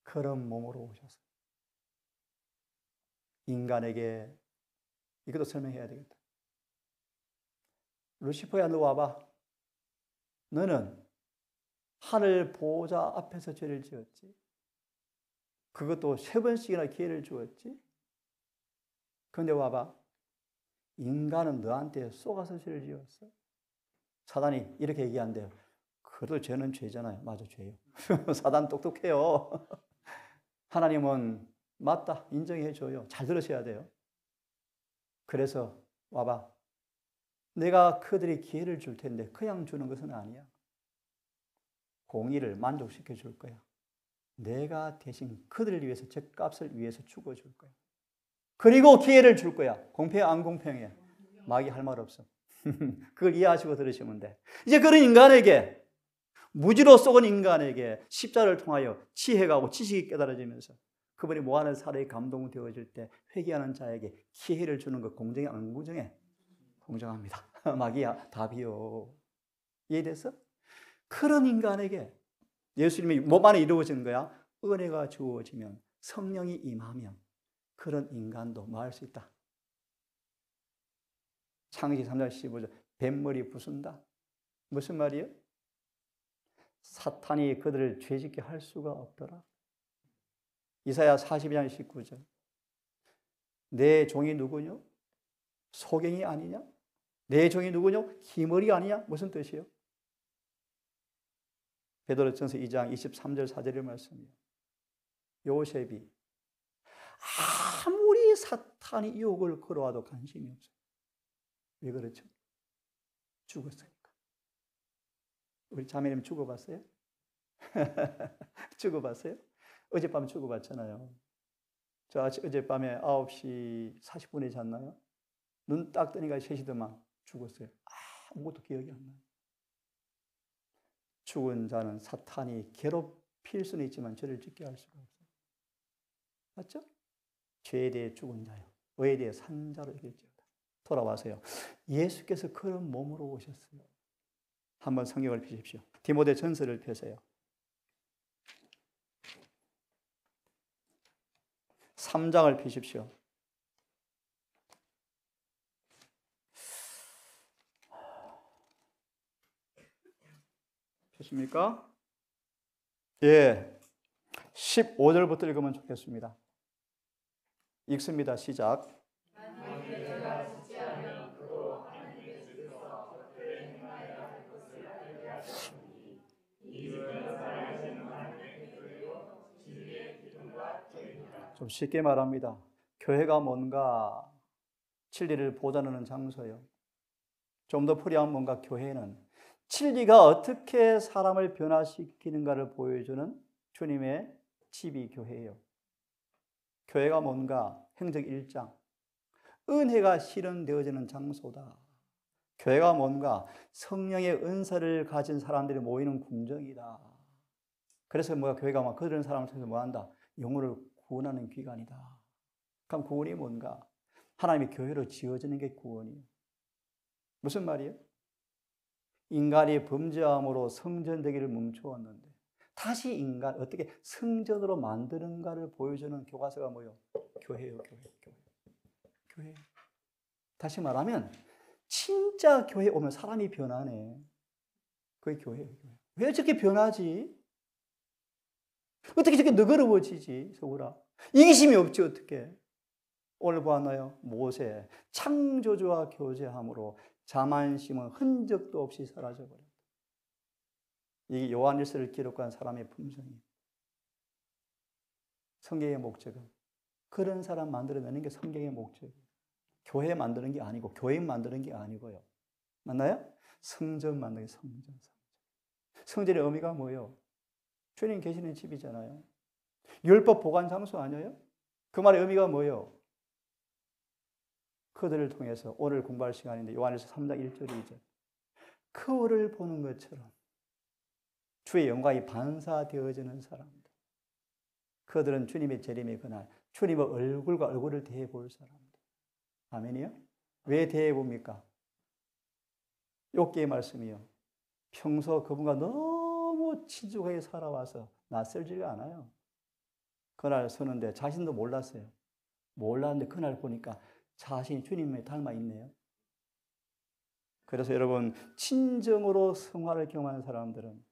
그런 몸으로 오셨어요. 인간에게 이것도 설명해야 되겠다. 루시퍼야, 너 와봐. 너는 하늘 보호자 앞에서 죄를 지었지. 그것도 3번씩이나 기회를 주었지. 그런데 와봐. 인간은 너한테 속아서 죄를 지었어. 사단이 이렇게 얘기한대요. 그래도 죄는 죄잖아요. 맞아, 죄요. 사단 똑똑해요. 하나님은 맞다, 인정해줘요. 잘 들으셔야 돼요. 그래서 와봐. 내가 그들이 기회를 줄 텐데 그냥 주는 것은 아니야. 공의를 만족시켜 줄 거야. 내가 대신 그들을 위해서, 죗값을 위해서 죽어줄 거야. 그리고 기회를 줄 거야. 공평해, 안 공평해? 마귀 할 말 없어. 그걸 이해하시고 들으시면 돼. 이제 그런 인간에게, 무지로 썩은 인간에게 십자를 통하여 지혜가 고 지식이 깨달아지면서 그분이 뭐하는 사람이 감동되어질 때 회개하는 자에게 기회를 주는 것, 공정해, 안 공정해? 공정합니다. 마귀야, 답이요. 이해됐어? 그런 인간에게 예수님이 몸 안에 이루어지는 거야. 은혜가 주어지면, 성령이 임하면 그런 인간도 뭐 할 수 있다? 창세기 3장 15절 뱀머리 부순다. 무슨 말이에요? 사탄이 그들을 죄짓게 할 수가 없더라. 이사야 42장 19절 내 종이 누구뇨? 소경이 아니냐? 내 종이 누구뇨? 기머리 아니냐? 무슨 뜻이에요? 베드로전서 2장 23절 4절의 말씀이에요. 요셉이 아무리 사탄이 유혹을 걸어와도 관심이 없어요. 왜 그렇죠? 죽었으니까. 우리 자매님 죽어봤어요? 죽어봤어요? 어젯밤 죽어봤잖아요. 저 어젯밤에 9시 40분에 잤나요? 눈 딱 뜨니까 3시더만 죽었어요. 아무것도 기억이 안 나요. 죽은 자는 사탄이 괴롭힐 수는 있지만 죄를 짓게 할 수가 없어요. 맞죠? 죄에 대해 죽은 자요, 의에 대해 산 자로 이길지어다. 돌아와서요, 예수께서 그런 몸으로 오셨어요. 한번 성경을 펴십시오. 디모데 전서를 펴세요. 3장을 펴십시오. 펴십니까? 예. 15절부터 읽으면 좋겠습니다. 읽습니다. 시작. 좀 쉽게 말합니다. 교회가 뭔가 진리를 보존하는 장소예요. 좀 더 풀이하면 뭔가 교회는 진리가 어떻게 사람을 변화시키는가를 보여주는 주님의 집이 교회예요. 교회가 뭔가 행적 1장, 은혜가 실현되어지는 장소다. 교회가 뭔가 성령의 은사를 가진 사람들이 모이는 궁정이다. 그래서 교회가 막 그런 사람을 통해서 뭐한다? 영혼을 구원하는 기관이다. 그럼 구원이 뭔가? 하나님의 교회로 지어지는 게 구원이에요. 무슨 말이에요? 인간이 범죄함으로 성전되기를 멈추었는데 다시 인간 어떻게 성전으로 만드는가를 보여주는 교과서가 뭐예요? 교회예요. 교회. 다시 말하면 진짜 교회에 오면 사람이 변하네. 그게 교회예요. 왜 저렇게 변하지? 어떻게 저렇게 너그러워지지? 서울아, 이기심이 없지 어떻게? 오늘 보았나요? 모세 창조주와 교제함으로 자만심은 흔적도 없이 사라져버렸다. 이게 요한일서를 기록한 사람의 품성이에요. 성경의 목적은 그런 사람 만들어내는 게 성경의 목적이에요. 교회 만드는 게 아니고 교인 만드는 게 아니고요. 맞나요? 성전 만드는 게 성전. 성전의 의미가 뭐예요? 주님 계시는 집이잖아요. 율법 보관 장소 아니에요? 그 말의 의미가 뭐예요? 그들을 통해서 오늘 공부할 시간인데 요한일서 3장 1절 2절 그를 보는 것처럼 주의 영광이 반사되어지는 사람들, 그들은 주님의 재림의 그날 주님의 얼굴과 얼굴을 대해볼 사람들. 아멘이요? 왜 대해봅니까? 욥기의 말씀이요, 평소 그분과 너무 친숙하게 살아와서 낯설지가 않아요. 그날 서는데 자신도 몰랐어요. 몰랐는데 그날 보니까 자신이 주님에 닮아 있네요. 그래서 여러분, 친정으로 성화를 경험하는 사람들은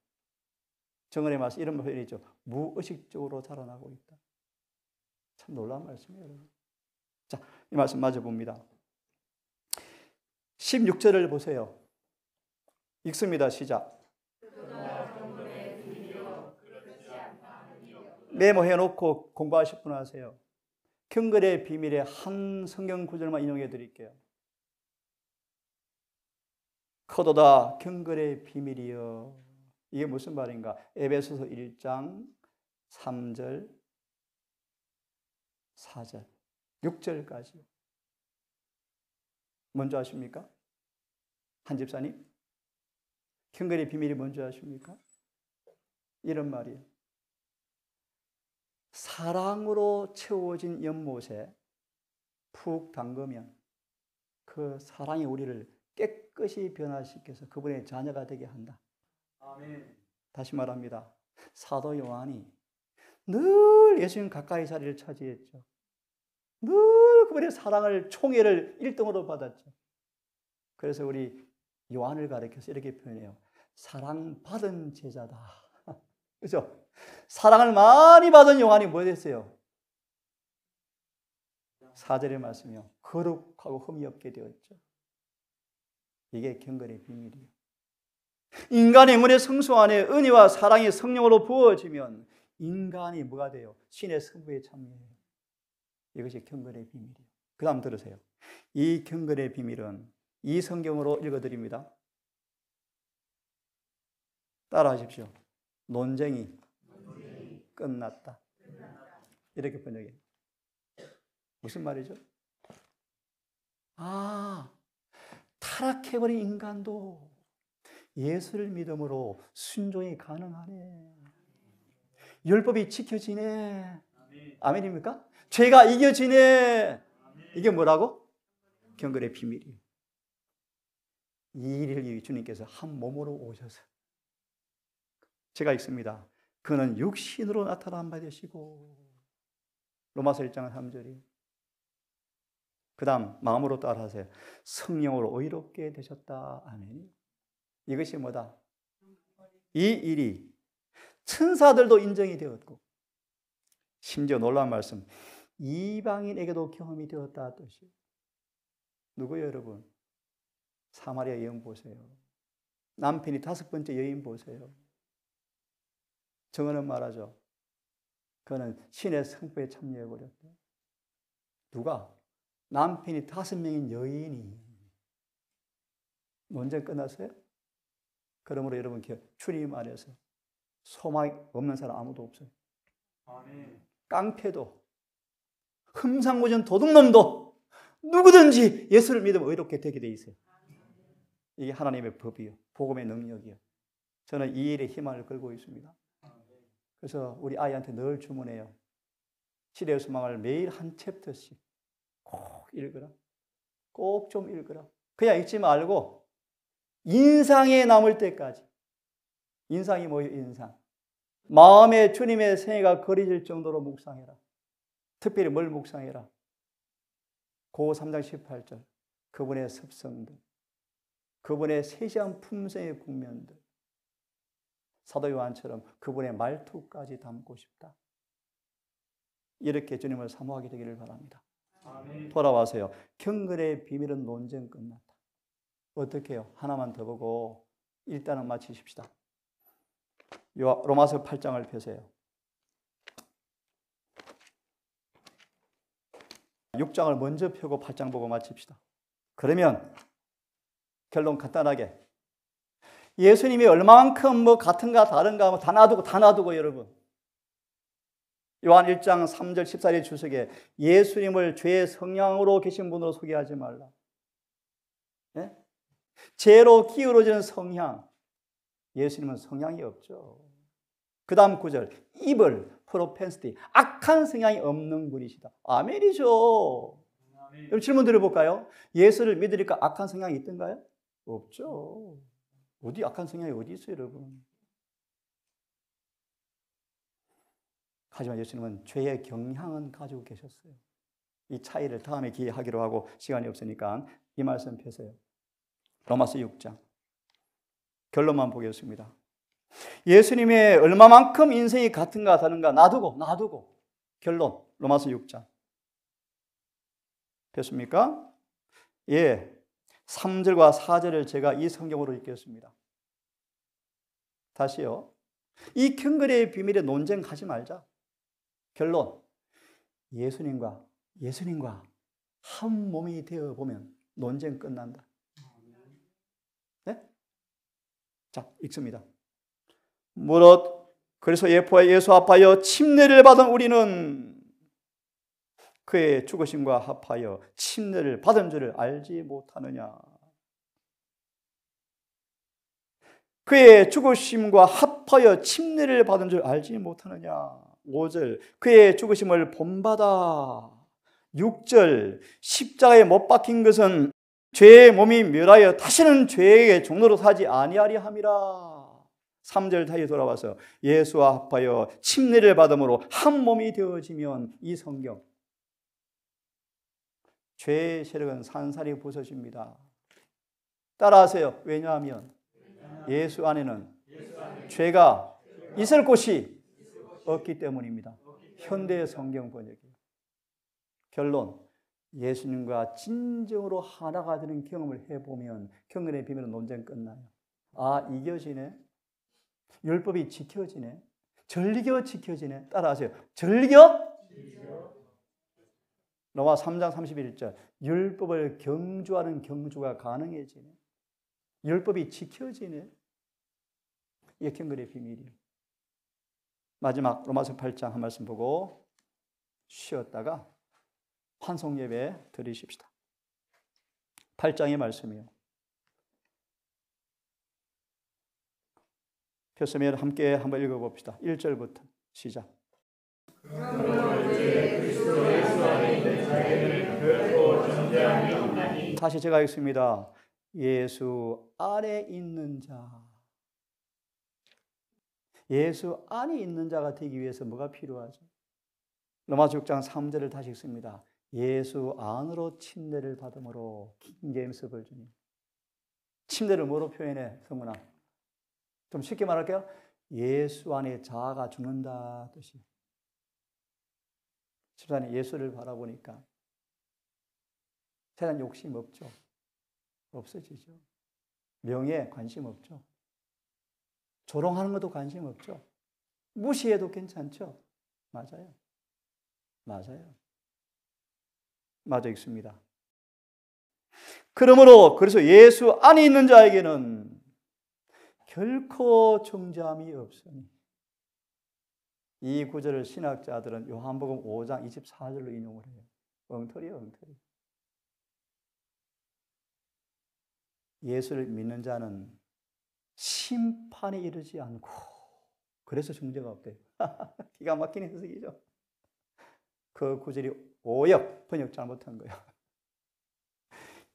정언의 말씀 이런 표현이죠. 무의식적으로 자라나고 있다. 참 놀라운 말씀이에요, 여러분. 자, 이 말씀 마저 봅니다. 16절을 보세요. 읽습니다. 시작. 메모해놓고 공부하실 분 하세요. 경건의 비밀의 한 성경 구절만 인용해 드릴게요. 커도다 경건의 비밀이여. 이게 무슨 말인가? 에베소서 1장 3절 4절 6절까지. 뭔지 아십니까? 한 집사님? 경건의 비밀이 뭔지 아십니까? 이런 말이에요. 사랑으로 채워진 연못에 푹 담그면 그 사랑이 우리를 깨끗이 변화시켜서 그분의 자녀가 되게 한다. 아멘. 다시 말합니다. 사도 요한이 늘 예수님 가까이 자리를 차지했죠. 늘 그분의 사랑을 총애를 1등으로 받았죠. 그래서 우리 요한을 가리켜서 이렇게 표현해요. 사랑받은 제자다. 그렇죠? 사랑을 많이 받은 요한이 뭐 됐어요? 4절의 말씀이요, 거룩하고 흠이 없게 되었죠. 이게 경건의 비밀이에요. 인간의 영혼의 성소 안에 은혜와 사랑이 성령으로 부어지면 인간이 뭐가 돼요? 신의 성부에 참여해요. 이것이 경건의 비밀이에요. 그 다음 들으세요. 이 경건의 비밀은 이 성경으로 읽어드립니다. 따라하십시오. 논쟁이 끝났다. 이렇게 번역해요. 무슨 말이죠? 타락해버린 인간도 예수를 믿음으로 순종이 가능하네. 율법이 지켜지네. 아멘입니까? 죄가 이겨지네. 이게 뭐라고? 경건의 비밀이에요. 이 일을 주님께서 한 몸으로 오셔서 제가 읽습니다. 그는 육신으로 나타난 바 되시고 로마서 1장 3절이 그 다음 마음으로 따라하세요. 성령으로 의롭게 되셨다. 아멘. 이것이 뭐다? 이 일이 천사들도 인정이 되었고 심지어 놀라운 말씀 이방인에게도 경험이 되었다 뜻이에요. 누구예요 여러분? 사마리아 여인 보세요. 남편이 5번째 여인 보세요. 정언은 말하죠. 그는 신의 성부에 참여해버렸대. 누가? 남편이 5명인 여인이. 논쟁 끝났어요? 그러므로 여러분 주님 안에서 소망이 없는 사람 아무도 없어요. 아멘. 깡패도 흠상무진 도둑놈도 누구든지 예수를 믿으면 의롭게 되게 돼 있어요. 이게 하나님의 법이요. 복음의 능력이요. 저는 이 일에 희망을 걸고 있습니다. 그래서 우리 아이한테 늘 주문해요. 시대의 소망을 매일 한 챕터씩 꼭 읽으라. 꼭 좀 읽으라. 그냥 읽지 말고 인상에 남을 때까지. 인상이 뭐예요? 인상. 마음에 주님의 생애가 그려질 정도로 묵상해라. 특별히 뭘 묵상해라? 고 3장 18절. 그분의 습성들. 그분의 세시한 품성의 국면들. 사도 요한처럼 그분의 말투까지 담고 싶다. 이렇게 주님을 사모하게 되기를 바랍니다. 아멘. 돌아와서요. 경건의 비밀은 논쟁 끝났다. 어떻게 해요? 하나만 더 보고 일단은 마치십시다. 로마서 8장을 펴세요. 6장을 먼저 펴고 8장 보고 마칩시다. 그러면 결론 간단하게 예수님이 얼마만큼 같은가 다른가 다 놔두고 여러분. 요한 1장 3절 14절 주석에 예수님을 죄의 성향으로 계신 분으로 소개하지 말라. 네? 죄로 기울어지는 성향. 예수님은 성향이 없죠. 그 다음 9절 evil, propensity, 악한 성향이 없는 분이시다. 아멘이죠. 아멘. 질문 드려볼까요? 예수를 믿으니까 악한 성향이 있던가요? 없죠. 어디 악한 성향이 어디 있어요 여러분? 하지만 예수님은 죄의 경향은 가지고 계셨어요. 이 차이를 다음에 기회하기로 하고 시간이 없으니까 이 말씀 펴세요. 로마서 6장 결론만 보겠습니다. 예수님의 얼마만큼 인생이 같은가 다른가 놔두고 결론 로마서 6장 폈습니까? 예, 3절과 4절을 제가 이 성경으로 읽겠습니다. 다시요. 이 경건의 비밀에 논쟁하지 말자. 결론 예수님과 한 몸이 되어 보면 논쟁 끝난다. 네? 자, 읽습니다. 무릇 그래서 예수 합하여 침례를 받은 우리는 그의 죽으심과 합하여 침례를 받은 줄을 알지 못하느냐. 그의 죽으심과 합하여 침례를 받은 줄 알지 못하느냐. 5절 그의 죽으심을 본받아. 6절 십자가에 못 박힌 것은 죄의 몸이 멸하여 다시는 죄의 종로로 사지 아니하리 함이라. 3절 다시 돌아와서 예수와 합하여 침례를 받음으로 한 몸이 되어지면 이 성경 죄의 세력은 산산이 부서집니다. 따라하세요. 왜냐하면 예수 안에는 죄가 있을 곳이 없기 때문입니다. 현대 성경 번역이에요. 결론 예수님과 진정으로 하나가 되는 경험을 해보면 경건의 비밀은 논쟁 끝나요. 아 이겨지네. 율법이 지켜지네. 절기가 지켜지네. 따라하세요. 절기가 로마 3장 31절 율법을 경주하는 경주가 가능해지네. 율법이 지켜지네. 이게 경건의 비밀이에요. 마지막 로마서 8장 한 말씀 보고 쉬었다가 환송 예배 드리십시다. 8장의 말씀이요. 폈으면 함께 한번 읽어봅시다. 1절부터 시작. 다시 제가 읽습니다. 예수 안에 있는 자. 예수 안에 있는 자가 되기 위해서 뭐가 필요하죠? 로마서 6장 3절을 다시 읽습니다. 예수 안으로 침례를 받음으로 킹제임스 버전이. 침례를 뭐로 표현해, 성문아? 좀 쉽게 말할게요. 예수 안에 자아가 죽는다 뜻이. 집사님, 예수를 바라보니까 세상 욕심 없죠. 없어지죠. 명예에 관심 없죠. 조롱하는 것도 관심 없죠. 무시해도 괜찮죠. 맞아요. 맞아요. 맞아 있습니다. 그러므로 그래서 예수 안에 있는 자에게는 결코 정죄함이 없으니. 이 구절을 신학자들은 요한복음 5장 24절로 인용을 해요. 엉터리예요, 엉터리. 예수를 믿는 자는 심판에 이르지 않고, 그래서 정죄가 없대요. 기가 막힌 해석이죠. 그 구절이 오역, 번역 잘못한 거예요.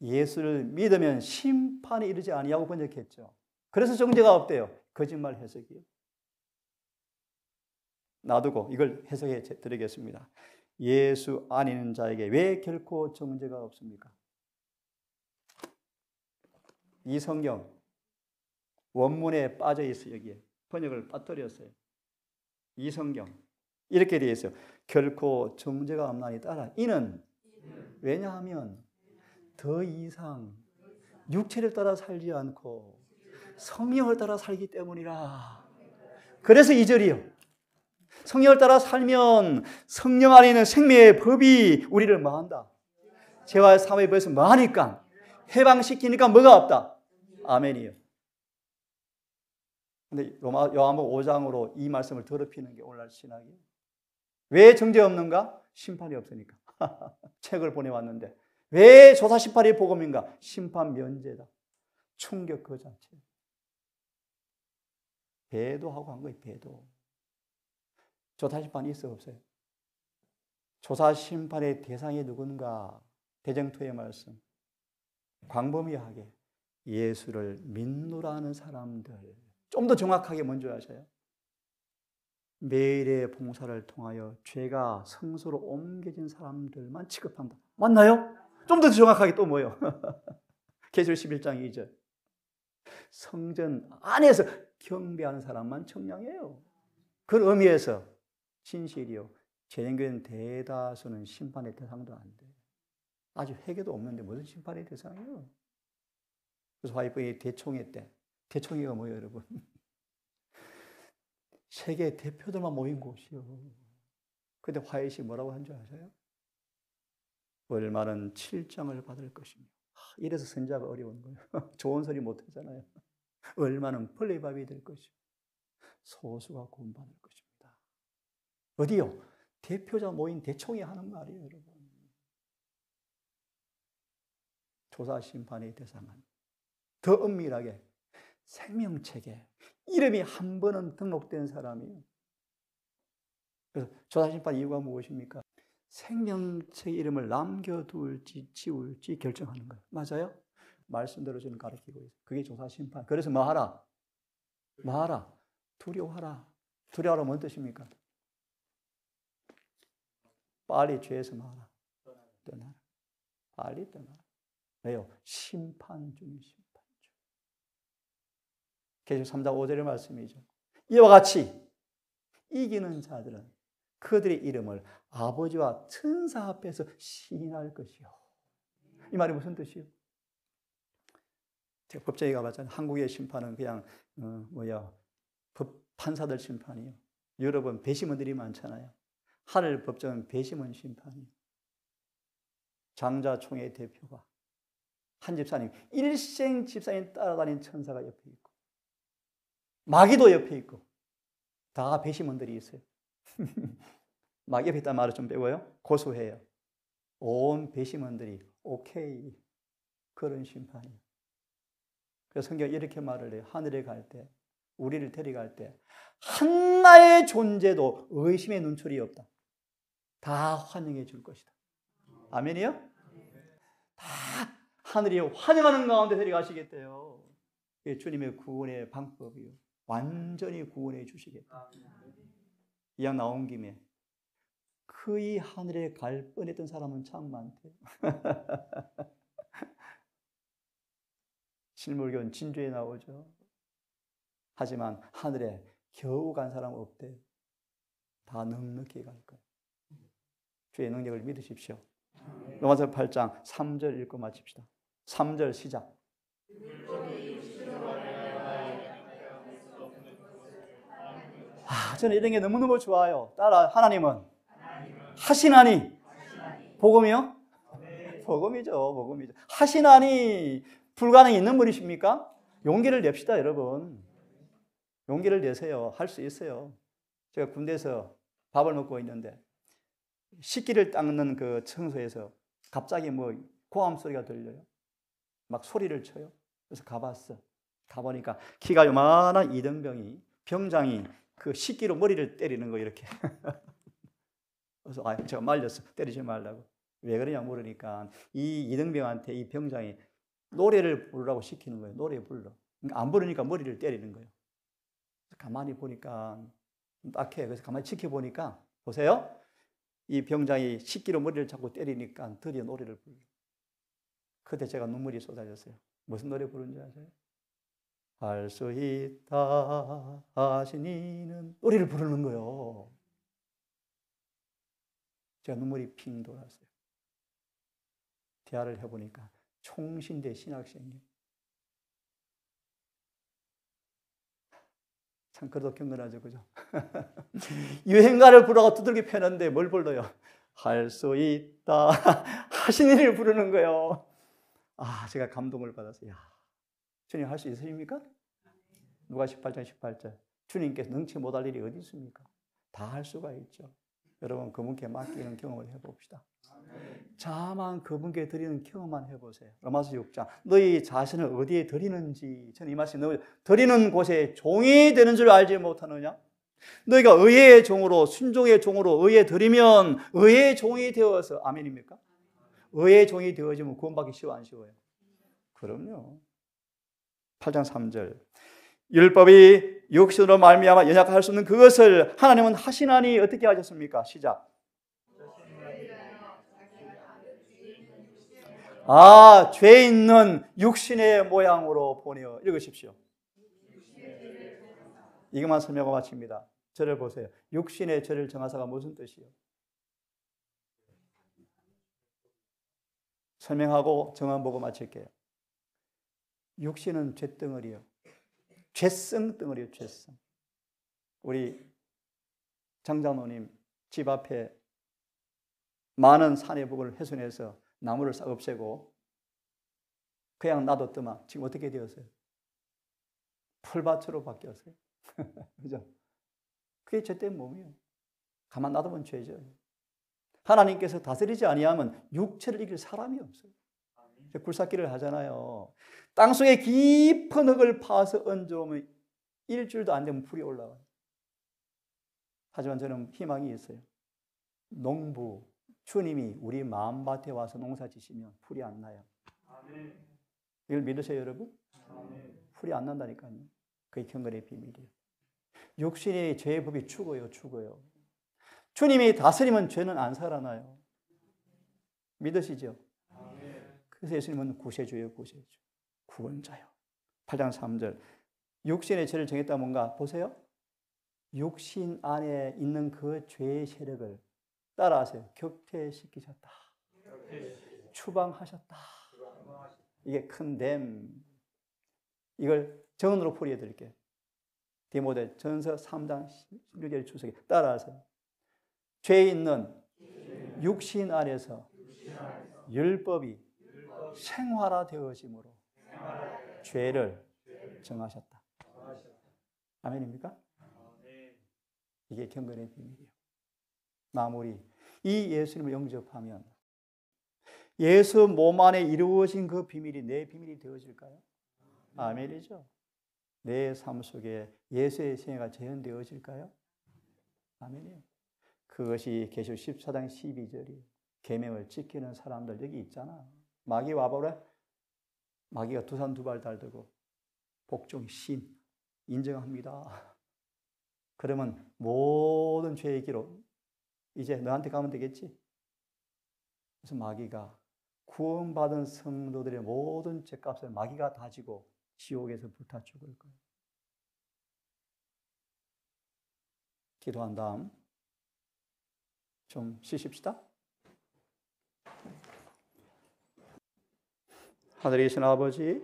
예수를 믿으면 심판에 이르지 아니하고 번역했죠. 그래서 정죄가 없대요. 거짓말 해석이에요. 놔두고 이걸 해석해 드리겠습니다. 예수 안에 있는 자에게 왜 결코 정죄가 없습니까? 이 성경 원문에 빠져 있어요. 여기에 번역을 빠뜨렸어요. 이 성경 이렇게 되어 있어요. 결코 정죄가 없나니 따라 이는 왜냐하면 더 이상 육체를 따라 살지 않고 성령을 따라 살기 때문이라. 그래서 2절이요. 성령을 따라 살면 성령 안에 있는 생명의 법이 우리를 뭐한다? 죄와 사망의 법에서 뭐하니까? 해방시키니까 뭐가 없다? 아멘이요. 근데 요한복음 5장으로 이 말씀을 더럽히는 게 오늘날 신학이에요. 왜 정죄 없는가? 심판이 없으니까. 책을 보내왔는데 왜 조사 심판이 복음인가? 심판 면제다. 충격 그 자체. 배도하고 한 거예요. 배도. 조사 심판이 있어 없어요? 조사 심판의 대상이 누군가? 대정토의 말씀. 광범위하게 예수를 믿노라는 사람들. 좀 더 정확하게 먼저 하셔요. 매일의 봉사를 통하여 죄가 성소로 옮겨진 사람들만 취급한다. 맞나요? 좀 더 정확하게 또 뭐요? 계시록 11장 2절. 성전 안에서 경배하는 사람만 청량해요. 그런 의미에서 진실이요. 재림교회는 대다수는 심판의 대상도 안 돼. 아직 회개도 없는데 무슨 심판의 대상이에요? 그래서 화이프의 대총회 때, 대총회가 뭐예요, 여러분? 세계 대표들만 모인 곳이요. 근데 화이트이 뭐라고 한 줄 아세요? 얼마는 7장을 받을 것이며. 이래서 선자가 어려운 거예요. 좋은 소리 못 하잖아요. 얼마는 플레이밥이 될 것이고 소수가 구원받을 것입니다. 어디요? 대표자 모인 대총회 하는 말이에요, 여러분. 조사 심판의 대상은 더 엄밀하게 생명책에 이름이 한 번은 등록된 사람이에요. 그래서 조사 심판 이유가 무엇입니까? 생명책 이름을 남겨둘지 지울지 결정하는 거예요. 맞아요? 말씀대로 저는 가르치고 있어요. 그게 조사 심판. 그래서 뭐 하라? 뭐 하라? 두려워하라. 두려워하라 뭔 뜻입니까? 빨리 죄에서 나와라. 떠나라. 빨리 떠나라. 왜요? 심판 중인 심판 중. 계시록 3장 5절의 말씀이죠. 이와 같이 이기는 자들은 그들의 이름을 아버지와 천사 앞에서 시인할 것이요. 이 말이 무슨 뜻이요? 제가 법정에 가봤잖아요. 한국의 심판은 그냥 판사들 심판이요. 유럽은 배심원들이 많잖아요. 하늘 법정은 배심원 심판이요. 장자총회 대표가 한 집사님, 일생 집사님 따라다닌 천사가 옆에 있고 마귀도 옆에 있고 다 배심원들이 있어요. 마귀 옆에 있다는 말을 좀 빼고요. 고소해요. 온 배심원들이 오케이. 그런 심판이에요. 그래서 성경이 이렇게 말을 해요. 하늘에 갈 때, 우리를 데려갈 때 하나의 존재도 의심의 눈초리 없다. 다 환영해 줄 것이다. 아멘이요? 다 하늘이 환영하는 가운데 데려가시겠대요. 이게 주님의 구원의 방법이요. 완전히 구원해 주시겠다. 이왕 나온 김에 거의 하늘에 갈 뻔했던 사람은 참 많대요. 실물교는 진주에 나오죠. 하지만 하늘에 겨우 간 사람은 없대요. 다 넉넉히 갈 거예요. 주의 능력을 믿으십시오. 로마서 8장 3절 읽고 마칩시다. 3절 시작. 저는 이런 게 너무너무 좋아요. 따라 하나님은 하시나니. 복음이요? 복음이죠. 복음이죠. 하시나니 불가능이 있는 분이십니까? 용기를 냅시다, 여러분. 용기를 내세요. 할 수 있어요. 제가 군대에서 밥을 먹고 있는데 식기를 닦는 그 청소에서 갑자기 뭐 고함 소리가 들려요. 막 소리를 쳐요. 그래서 가봤어. 가보니까 키가 요만한 이등병이, 병장이 그 식기로 머리를 때리는 거 이렇게. 그래서 제가 말렸어. 때리지 말라고. 왜 그러냐 물으니까 이 이등병한테 이 병장이 노래를 부르라고 시키는 거예요. 노래 불러. 그러니까 안 부르니까 머리를 때리는 거예요. 가만히 보니까 딱해. 그래서 가만히 지켜보니까 보세요. 이 병장이 식기로 머리를 자꾸 때리니까 드디어 노래를 불러. 그때 제가 눈물이 쏟아졌어요. 무슨 노래 부르는지 아세요? 할 수 있다 하시니는 노래를 부르는 거예요. 제가 눈물이 핑 돌았어요. 대화를 해보니까 총신대 신학생이에요. 참 그래도 경건하죠, 그죠? 유행가를 부르고 두들겨 패는데 뭘 불러요? 할 수 있다 하시니를 부르는 거예요. 제가 감동을 받았어요. 야, 주님 할 수 있으십니까? 누가 18장 18절 주님께서 능치 못할 일이 어디 있습니까? 다 할 수가 있죠. 여러분 그분께 맡기는 경험을 해봅시다. 자만 그분께 드리는 경험만 해보세요. 로마서 6장 너희 자신을 어디에 드리는지, 저는 이 말씀 너 드리는 곳에 종이 되는 줄 알지 못하느냐? 너희가 의의 종으로, 순종의 종으로 의에 드리면 의의 종이 되어서, 아멘입니까? 의의 종이 되어지면 구원받기 쉬워 안 쉬워요? 그럼요. 8장 3절 율법이 육신으로 말미암아 연약할 수 없는 그것을 하나님은 하시나니 어떻게 하셨습니까? 시작. 죄 있는 육신의 모양으로 보내어. 읽으십시오. 이것만 설명하고 마칩니다. 저를 보세요. 육신의 죄를 정하사가 무슨 뜻이에요? 설명하고 정한 보고 마칠게요. 육신은 죄덩어리요. 죄성 덩어리요, 죄성. 우리 장장로님 집 앞에 많은 산의 북을 훼손해서 나무를 싹 없애고 그냥 놔뒀더만 지금 어떻게 되었어요? 풀밭으로 바뀌었어요. 그죠? 그게 죄된 몸이에요. 가만 놔두면 죄죠. 하나님께서 다스리지 아니하면 육체를 이길 사람이 없어요. 굴삭기를 하잖아요. 땅속에 깊은 흙을 파서 얹어오면 일주일도 안 되면 풀이 올라와요. 하지만 저는 희망이 있어요. 농부, 주님이 우리 마음밭에 와서 농사 지시면 풀이 안 나요. 이걸 믿으세요, 여러분? 풀이 안 난다니까요. 그게 경건의 비밀이에요. 육신의 죄의 법이 죽어요, 죽어요. 주님이 다스리면 죄는 안 살아나요. 믿으시죠? 그래서 예수님은 구세주예요, 구세주. 구원자요. 8장 3절. 육신의 죄를 정했다 뭔가 보세요. 육신 안에 있는 그 죄의 세력을 따라하세요. 격퇴시키셨다. 추방하셨다. 이게 큰 댐. 이걸 정언으로 풀이해 드릴게요. 디모데 전서 3장 16절 주석에 따라하세요. 죄 있는 육신 안에서 율법이 생활화되어짐으로 죄를 정하셨다. 아멘입니까? 이게 경건의 비밀이에요. 마무리. 이 예수님을 영접하면 예수 몸 안에 이루어진 그 비밀이 내 비밀이 되어질까요? 아멘이죠. 내 삶 속에 예수의 생애가 재현되어질까요? 아멘이요. 그것이 계시록 14장 12절이 계명을 지키는 사람들 여기 있잖아. 마귀 와보래. 마귀가 두 손 두 발 달들고 복종 신 인정합니다. 그러면 모든 죄의 기록 이제 너한테 가면 되겠지? 그래서 마귀가 구원받은 성도들의 모든 죄값을 마귀가 다 지고 지옥에서 불타 죽을 거예요. 기도한 다음 좀 쉬십시다. 하늘에 계신 아버지,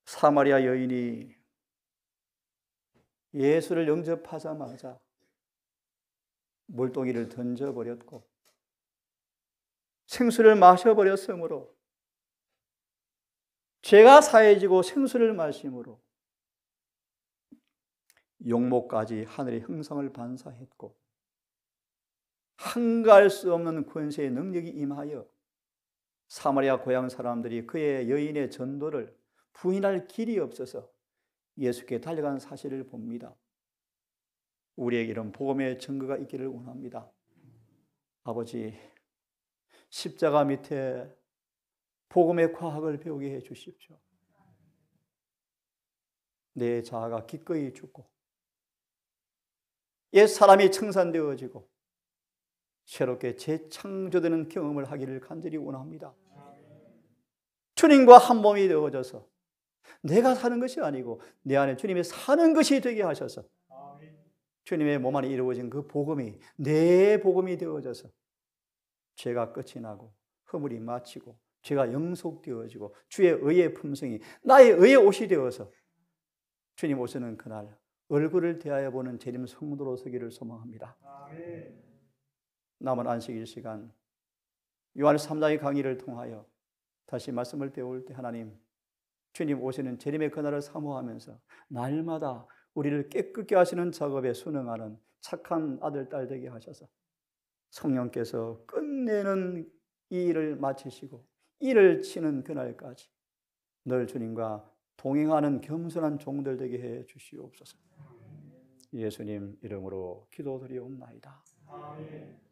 사마리아 여인이 예수를 영접하자마자 물동이를 던져버렸고 생수를 마셔버렸으므로 죄가 사해지고 생수를 마심으로 용모까지 하늘의 형상을 반사했고 한가할 수 없는 권세의 능력이 임하여 사마리아 고향 사람들이 그의 여인의 전도를 부인할 길이 없어서 예수께 달려간 사실을 봅니다. 우리에게 이런 복음의 증거가 있기를 원합니다. 아버지, 십자가 밑에 복음의 과학을 배우게 해 주십시오. 내 자아가 기꺼이 죽고 옛 사람이 청산되어지고 새롭게 재창조되는 경험을 하기를 간절히 원합니다. 주님과 한 몸이 되어져서 내가 사는 것이 아니고 내 안에 주님이 사는 것이 되게 하셔서 주님의 몸 안에 이루어진 그 복음이 내 복음이 되어져서 죄가 끝이 나고 허물이 마치고 죄가 영속되어지고 주의 의의 품성이 나의 의의 옷이 되어서 주님 오시는 그날 얼굴을 대하여 보는 재림 성도로 서기를 소망합니다. 남은 안식일 시간 요한 3장의 강의를 통하여 다시 말씀을 배울 때 하나님 주님 오시는 재림의 그날을 사모하면서 날마다 우리를 깨끗게 하시는 작업에 순응하는 착한 아들, 딸 되게 하셔서 성령께서 끝내는 이 일을 마치시고 일을 치는 그날까지 늘 주님과 동행하는 겸손한 종들 되게 해 주시옵소서. 예수님 이름으로 기도드리옵나이다. 아멘.